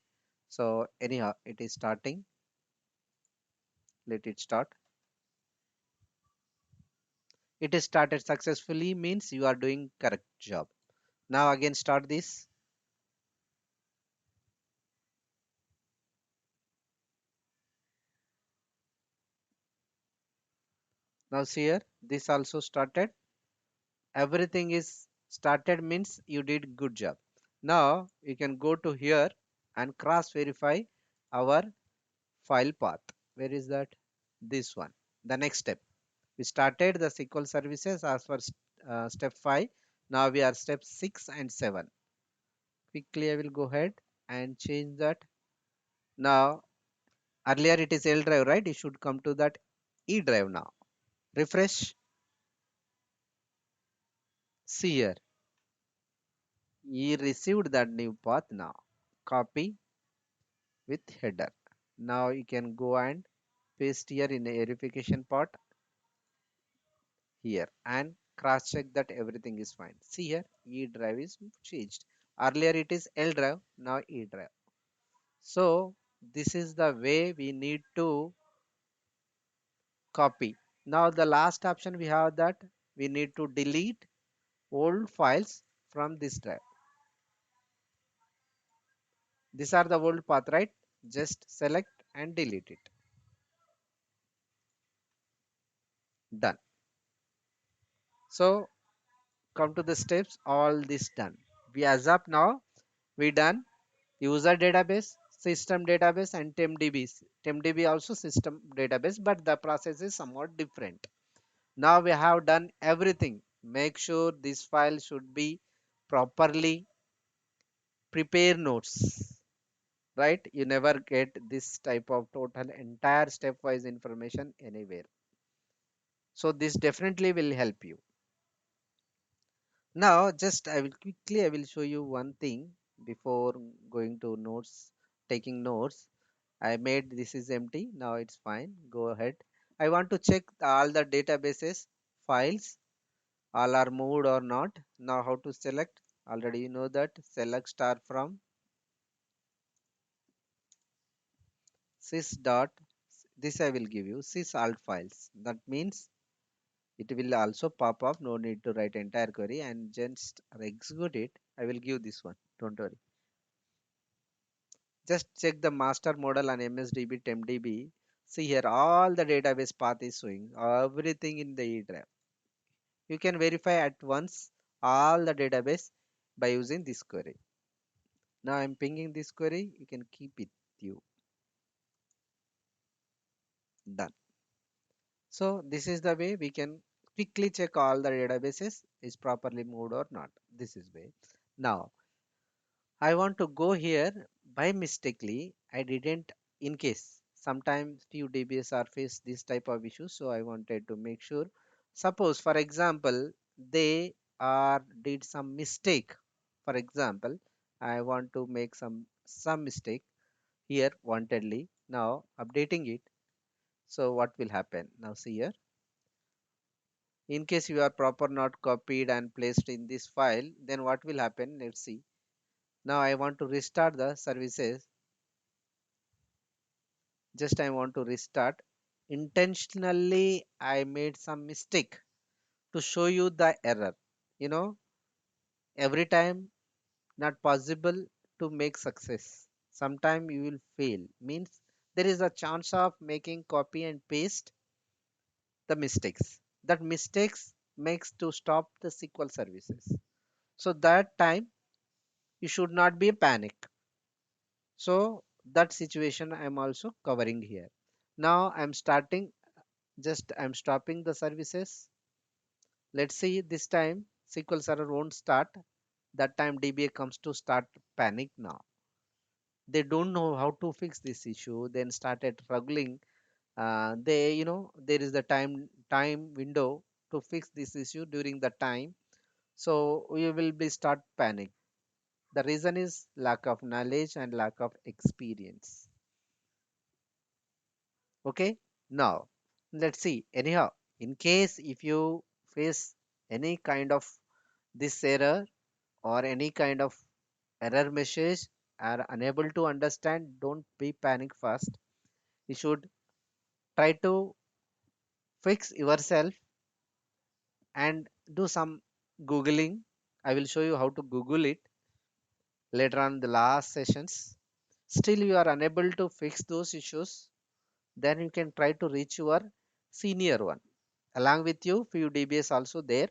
So anyhow, it is starting. Let it start. It is started successfully means you are doing correct job. Now again start this. Now see here, this also started. Everything is started means you did good job. Now you can go to here and cross verify our file path. Where is that? This one. The next step. We started the SQL services as for step 5. Now we are step 6 and 7. Quickly I will go ahead and change that. Now earlier it is L drive, right? It should come to that E drive now. Refresh. See here. You received that new path now. Copy with header. Now you can go and paste here in the verification part here and cross check that everything is fine. See here, E drive is changed. Earlier it is L drive, now E drive. So this is the way we need to copy. Now the last option we have that we need to delete old files from this drive. These are the old path, right? Just select and delete it. Done. So come to the steps, all this done. We as up now, we done user database, system database and temdb. Temdb also system database, but the process is somewhat different. Now we have done everything. Make sure this file should be properly prepare notes, right? You never get this type of total entire stepwise information anywhere. So this definitely will help you. Now just I will show you one thing before going to notes, taking notes. I made this is empty. Now it's fine. Go ahead. I want to check all the databases files, all are moved or not. Now how to select? Already you know that. Select star from sys dot. This I will give you sys alt files. That means it will also pop up. No need to write entire query and just execute it. I will give this one. Don't worry. Just check the master model on MSDB, TempDB. See here, all the database path is showing everything in the E drive. You can verify at once all the database by using this query. Now I'm pinging this query. You can keep it you. Done. So this is the way we can quickly check all the databases is properly moved or not. This is way. Now I want to go here by mistakenly. I didn't in case sometimes few DBS are face this type of issues. So I wanted to make sure. Suppose for example they are did some mistake. For example, I want to make some mistake here wantedly. Now updating it. So what will happen? Now see here. In case you are proper not copied and placed in this file, then what will happen? Let's see. Now I want to restart the services. Just I want to restart. Intentionally I made some mistake to show you the error. You know, every time not possible to make success. Sometime you will fail. Means there is a chance of making copy and paste the mistakes. That mistakes makes to stop the SQL services. So that time you should not be a panic. So that situation I am also covering here. Now I'm starting just I'm stopping the services. Let's see this time SQL Server won't start. That time DBA comes to start panic now. They don't know how to fix this issue. Then started struggling. They there is the time window to fix this issue during the time. So we will be start panic. The reason is lack of knowledge and lack of experience. Okay. Now let's see. Anyhow, in case if you face any kind of this error or any kind of error message are unable to understand, don't be panic fast. You should try to fix yourself and do some googling I will show you how to Google it later on in the last sessions. Still you are unable to fix those issues, then you can try to reach your senior one. Along with you, few DBS also there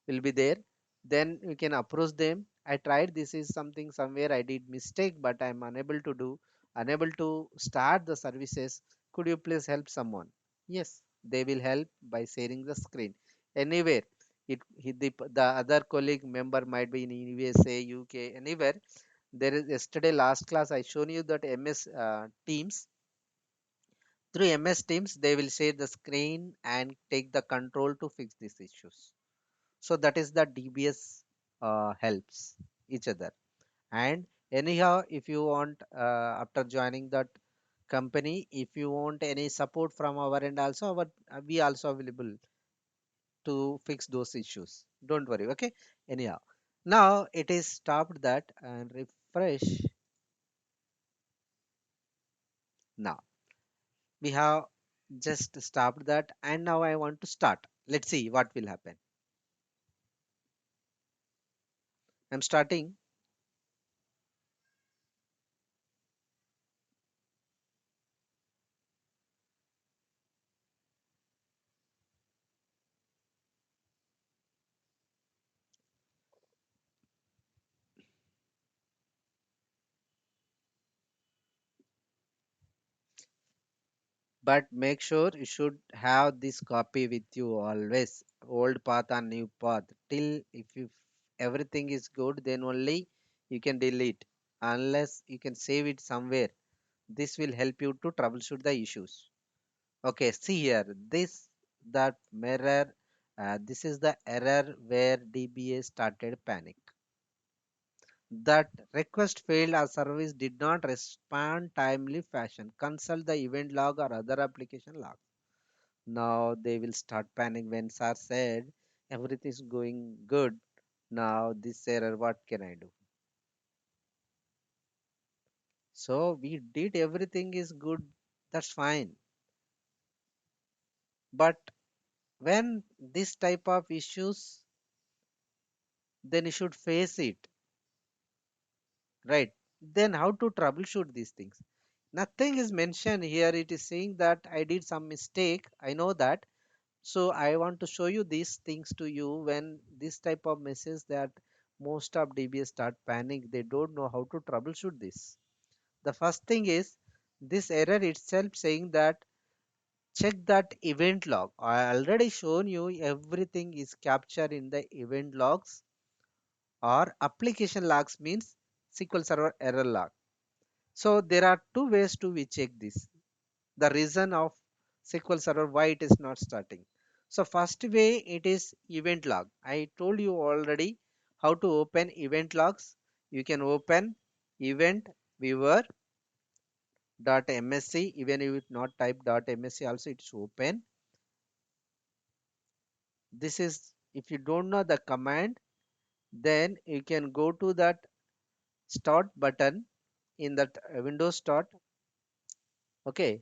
will be there. Then you can approach them. I tried, this is something somewhere I did mistake, but I am unable to start the services. Could you please help someone? Yes, they will help by sharing the screen anywhere. The other colleague member might be in USA, UK, anywhere. There is yesterday last class I shown you that MS Teams, through MS Teams they will share the screen and take the control to fix these issues. So that is the DBS helps each other. And anyhow, if you want after joining that company, if you want any support from our end also, we also available to fix those issues. Don't worry. Okay. Anyhow, now it is stopped that and refresh. Now we have just stopped that and now I want to start. Let's see what will happen. I'm starting. But make sure you should have this copy with you always, old path and new path, till if you everything is good then only you can delete, unless you can save it somewhere. This will help you to troubleshoot the issues. Okay, see here, this that mirror, this is the error where DBA started panic. That request failed as service did not respond timely fashion. Consult the event log or other application log. Now they will start panic when sir said everything is going good. Now this error, what can I do? So we did everything is good, that's fine. But when this type of issues, then you should face it, right? Then how to troubleshoot these things? Nothing is mentioned here. It is saying that I did some mistake. I know that. So I want to show you these things to you when this type of message that most of DBS start panic. They don't know how to troubleshoot this. The first thing is this error itself saying that check that event log. I already shown you everything is captured in the event logs or application logs means SQL Server error log. So there are two ways to we check this. The reason of SQL Server why it is not starting. So first way it is event log. I told you already how to open event logs. You can open event viewer .msc, even if you not type .msc also it's open. This is, if you don't know the command, then you can go to that start button in that Windows start. Okay,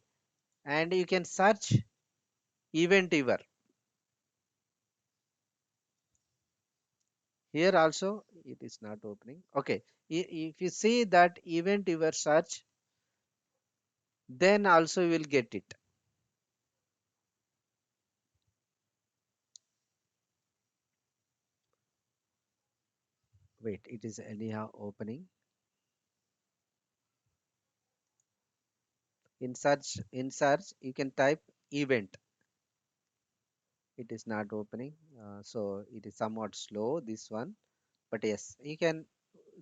and you can search event viewer. Here also it is not opening. Okay, if you see that event viewer search, then also you will get it. Wait, it is anyhow opening. In search you can type event. It is not opening. So it is somewhat slow this one, but yes, you can,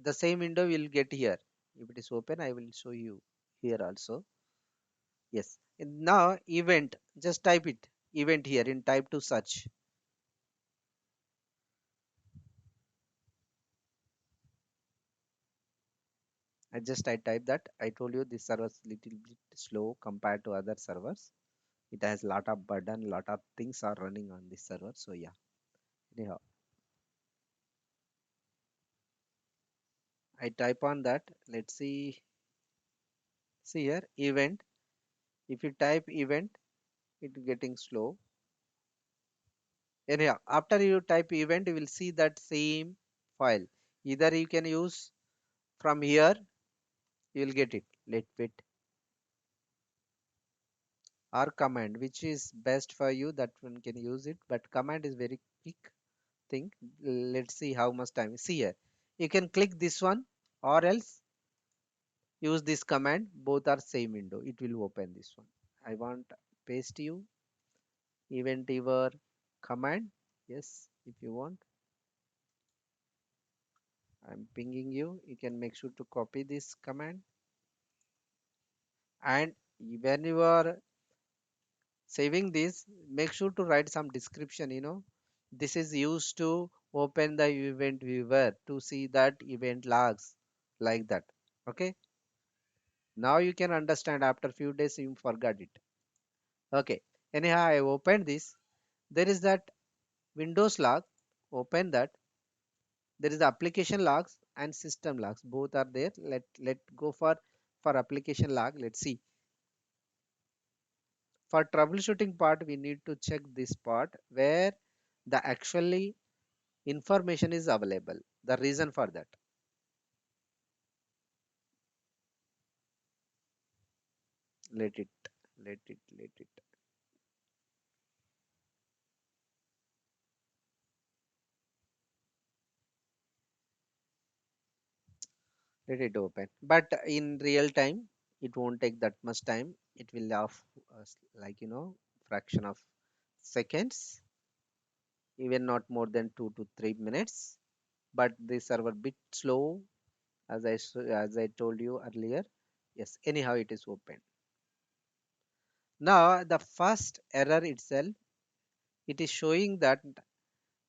the same window will get here. If it is open, I will show you here also. Yes, and now event, just type it event here in type to search. I type that. I told you this server is little bit slow compared to other servers. It has lot of burden, lot of things are running on this server. So yeah, anyhow, I type on that. Let's see. See here event. If you type event, it getting slow. Anyhow, after you type event, you will see that same. file. Either you can use from here, you will get it. Let wait, or command, which is best for you, that one can use it, but command is very quick thing. Let's see how much time. See here, you can click this one or else use this command. Both are same window, it will open this one. I want paste you event your command. Yes, if you want, I'm pinging you. You can make sure to copy this command, and when you are saving this, make sure to write some description. This is used to open the event viewer to see that event logs, like that. Okay, now you can understand. After few days you forgot it. Okay, anyhow, I opened this. There is that Windows log. Open that. There is the application logs and system logs, both are there. Let go for application log. Let's see. For troubleshooting part, we need to check this part where the actually information is available. The reason for that, let it let it let it open. But in real time, it won't take that much time. It will have like fraction of seconds, even not more than 2 to 3 minutes. But these are a bit slow, as I told you earlier. Yes, anyhow, it is open. Now the first error itself, it is showing that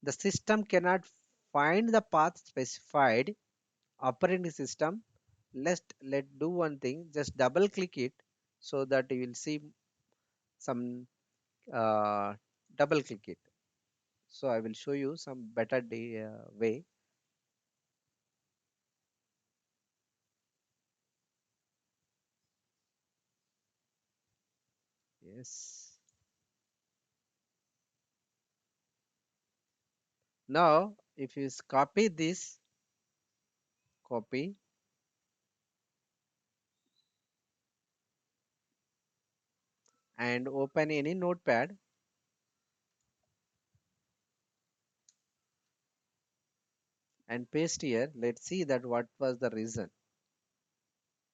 the system cannot find the path specified. Operating system, let do one thing, just double click it, so that you will see some uh, double click it. So I will show you some better way. Yes, now if you copy this, copy, and open any notepad and paste here. Let's see that what was the reason.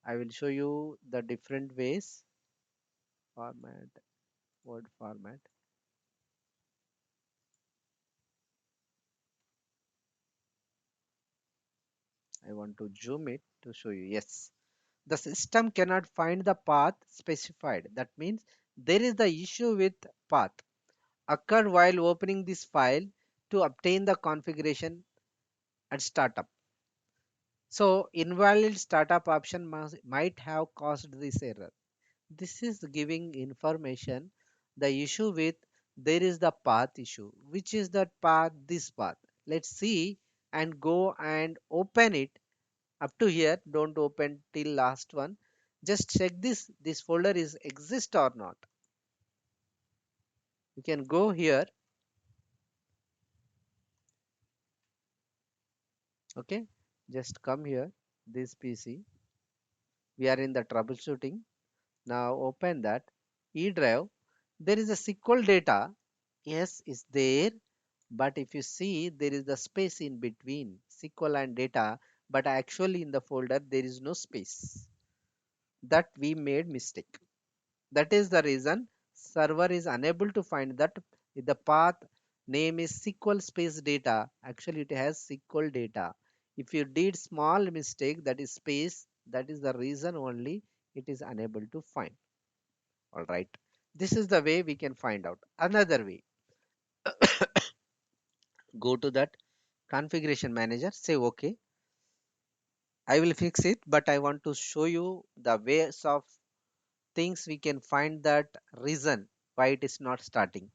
I will show you the different ways. Format, word format. I want to zoom it to show you. Yes, the system cannot find the path specified. That means there is the issue with path occurred while opening this file to obtain the configuration at startup. So invalid startup option might have caused this error. This is giving information the issue with there is the path issue. Which is that path? This path. Let's see and go and open it. Up to here, don't open till last one. Just check this folder is exist or not. You can go here. Okay, just come here, this PC. We are in the troubleshooting. Now open that E drive. There is a SQL data. Yes, is there, but if you see, there is the space in between SQL and data, but actually in the folder there is no space. That we made mistake. That is the reason server is unable to find that. If the path name is SQL space data, actually it has SQL data. If you did small mistake, that is space, that is the reason only it is unable to find. All right, this is the way we can find out. Another way, go to that configuration manager, say okay, I will fix it, but I want to show you the ways of things we can find that reason why it is not starting.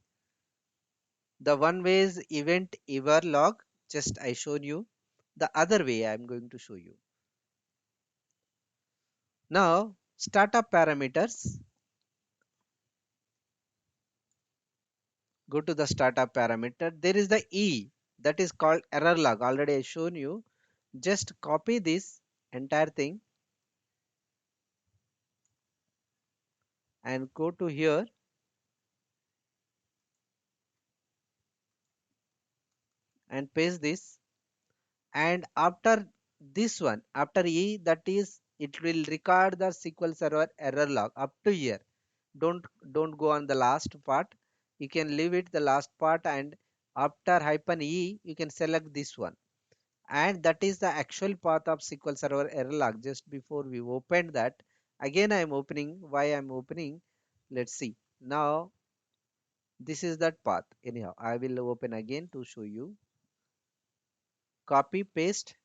The one way is event ever log, just I showed you. The other way I am going to show you. Now startup parameters, go to the startup parameter. There is the E. that is called error log. Already I shown you. Just copy this entire thing and go to here and paste this, and after this one, after E, that is it will record the SQL Server error log up to here. Don't go on the last part. You can leave it the last part, and after hyphen E you can select this one, and that is the actual path of SQL Server error log. Just before we opened that, again I am opening. Why I am opening? Let's see. Now this is that path. Anyhow, I will open again to show you. Copy, paste,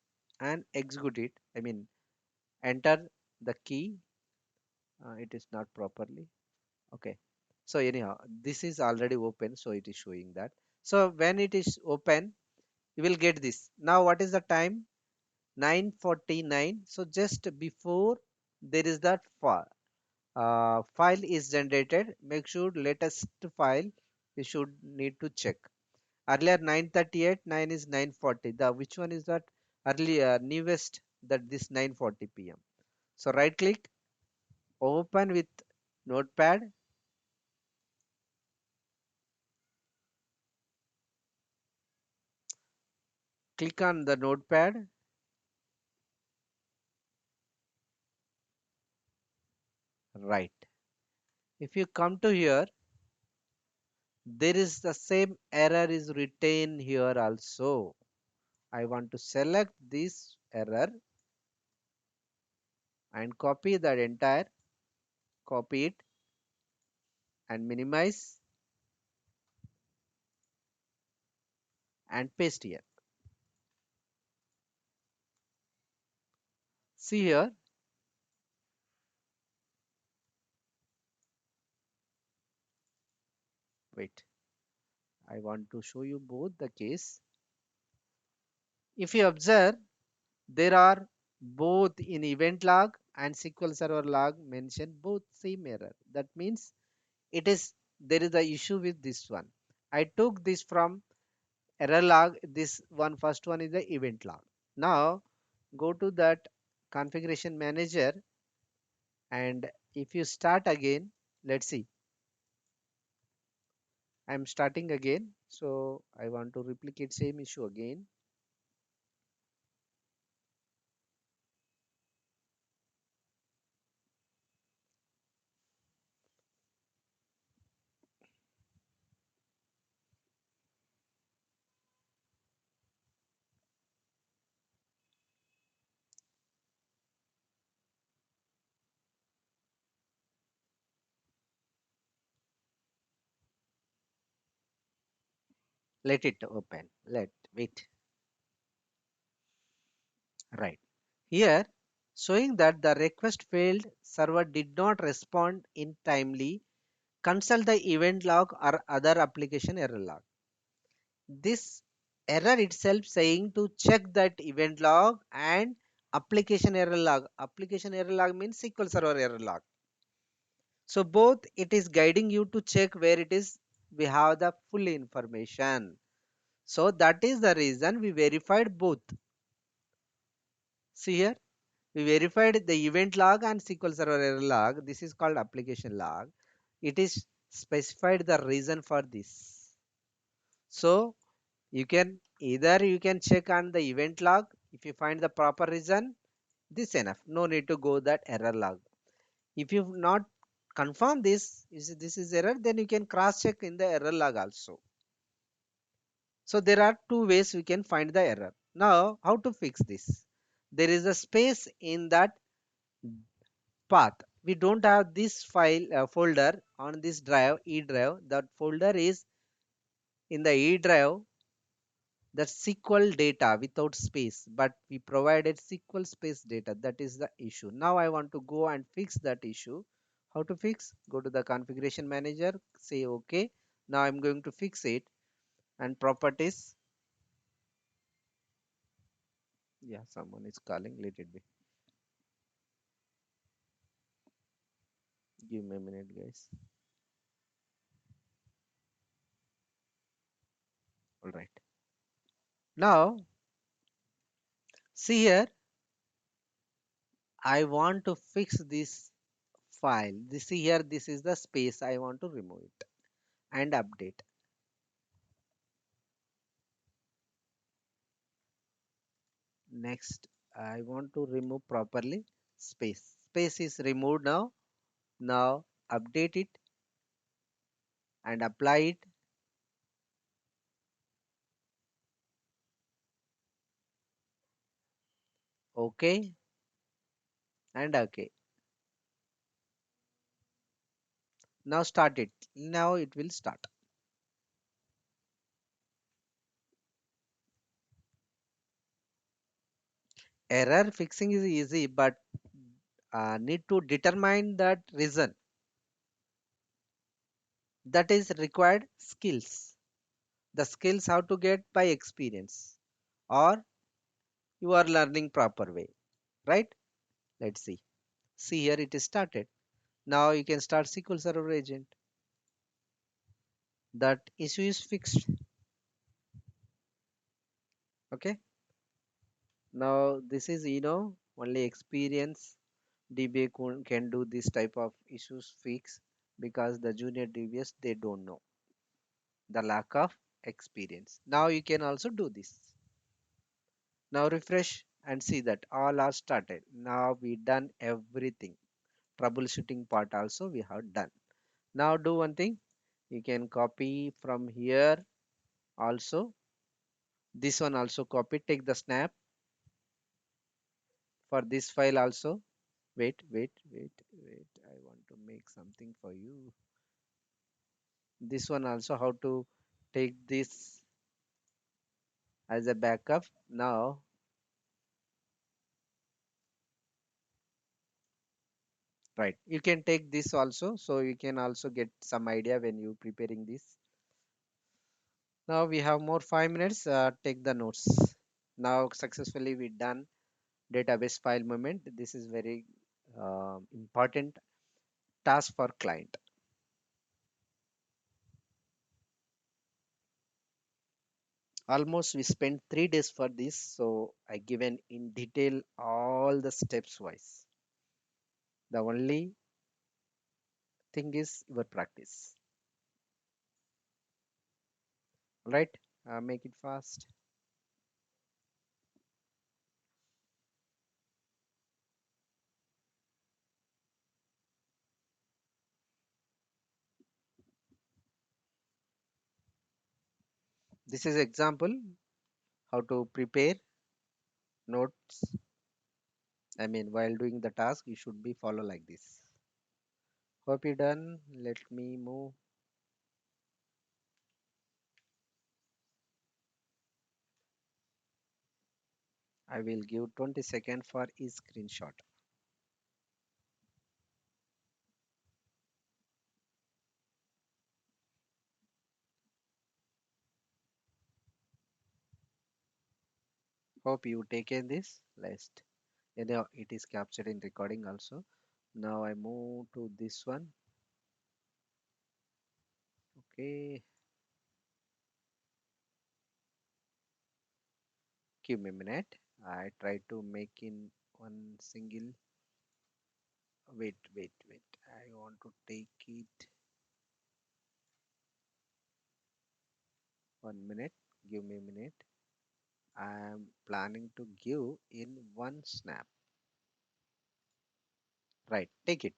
and execute it. I mean, enter the key. It is not properly. Okay. So anyhow, this is already open, so it is showing that. So when it is open, you will get this. Now what is the time? 9:49. So just before there is that file is generated. Make sure latest file you should need to check. Earlier 9:38, 9 is 9:40. The which one is that earlier newest, that this 9:40 p.m. So right click, open with notepad, click on the notepad, right. If you come to here, there is the same error is written here also. I want to select this error and copy that entire, copy it and minimize and paste here. See here, wait, I want to show you both the case. If you observe, there are both in event log and SQL Server log mentioned both same error. That means it is there is a issue with this one. I took this from error log. This one first one is the event log. Now go to that configuration manager, and if you start again, let's see, I'm starting again. So I want to replicate same issue again. Let it open. Let wait. Right. Here showing that the request failed, server did not respond in timely. Consult the event log or other application error log. This error itself saying to check that event log and application error log. Application error log means SQL Server error log. So both it is guiding you to check where it is. We have the full information. So that is the reason we verified both. See here, we verified the event log and SQL Server error log. This is called application log. It is specified the reason for this. So you can either you can check on the event log. If you find the proper reason, this enough. No need to go that error log. If you not confirm this, this is error, then you can cross check in the error log also. So there are two ways we can find the error. Now how to fix this? There is a space in that path. We don't have this file folder on this drive, E drive. That folder is in the E drive, the SQL data without space, but we provided SQL space data. That is the issue. Now I want to go and fix that issue. How to fix? Go to the configuration manager, say OK. Now I'm going to fix it, and properties. Yeah, someone is calling. Let it be. Give me a minute, guys. All right. Now see here, I want to fix this file. This see here, this is the space I want to remove it and update. Next, I want to remove properly space. Space is removed now. Now update it and apply it. OK and OK. Now start it. Now it will start. Error fixing is easy, but need to determine that reason. That is required skills. The skills how to get by experience or you are learning proper way, right? Let's see. See here it is started. Now you can start SQL Server agent. That issue is fixed. Okay. Now this is only experience DBA can do this type of issues fix because the junior DBAs they don't know the lack of experience. Now you can also do this. Now refresh and see that all are started. Now we done everything. Troubleshooting part also we have done. Now do one thing. You can copy from here also. This one also copy. Take the snap for this file also. Wait. I want to make something for you. This one also how to take this as a backup. Now right. You can take this also. So you can also get some idea when you preparing this. Now we have more 5 minutes. Take the notes. Now successfully we done database file movement. This is very important task for client. Almost we spent 3 days for this. So I given in detail all the steps wise. The only thing is your practice. All right. Make it fast. This is example how to prepare notes. I mean, while doing the task, you should be follow like this. Hope you done. Let me move. I will give 20 seconds for each screenshot. Hope you taken this list. It is captured in recording also. Now I move to this one. Okay, give me a minute. I try to make in one single. Wait. I want to take it 1 minute. Give me a minute. I am planning to give in one snap. Right, take it.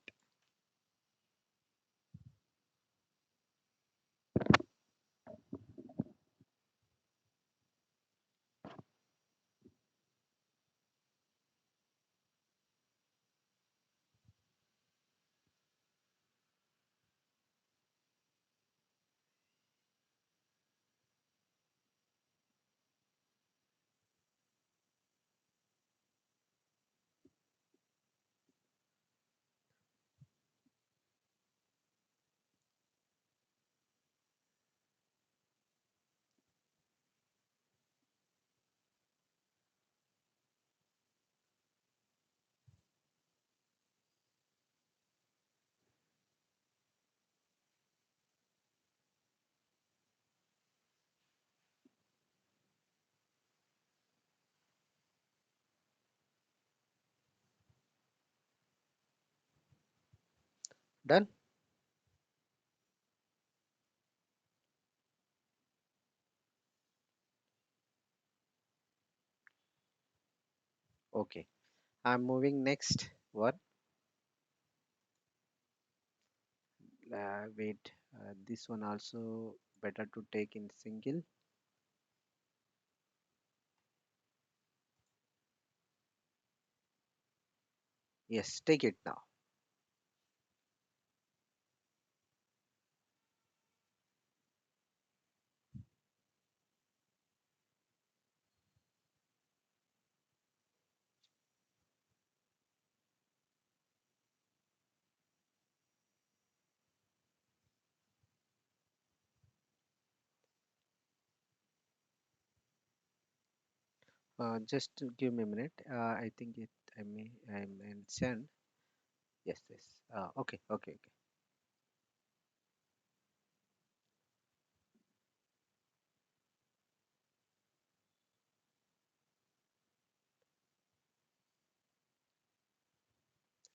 Done? Okay. I'm moving next one. Wait, this one also better to take in single. Yes, take it now. Just to give me a minute. I think I mentioned. Yes, yes. Okay, okay, okay.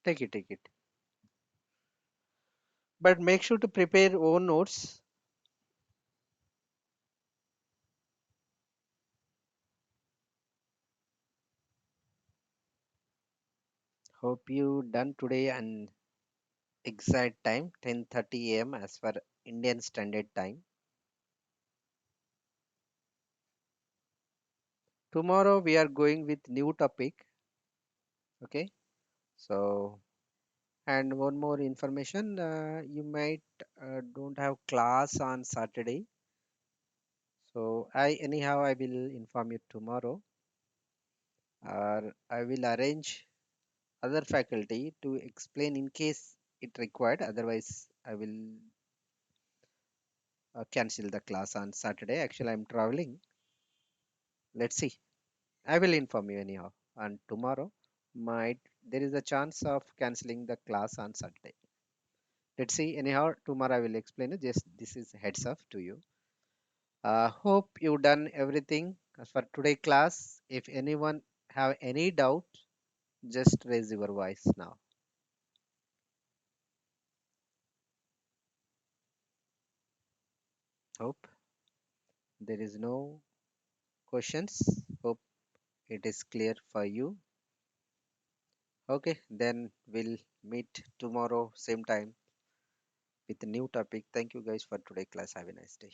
Take it, take it. But make sure to prepare own notes. Hope you done today and exact time 10:30 a.m. as per Indian Standard Time. Tomorrow we are going with new topic. Okay. So and one more information. You might don't have class on Saturday. So I will inform you tomorrow, or I will arrange other faculty to explain in case it required. Otherwise, I will cancel the class on Saturday. Actually, I'm traveling. Let's see. I will inform you anyhow. And tomorrow, might there is a chance of canceling the class on Saturday. Let's see. Anyhow, tomorrow I will explain it. Just this is heads up to you. Hope you done everything as for today class. If anyone have any doubt, just raise your voice now. Hope there is no questions. Hope it is clear for you. Okay, then we'll meet tomorrow same time with a new topic. Thank you guys for today class. Have a nice day.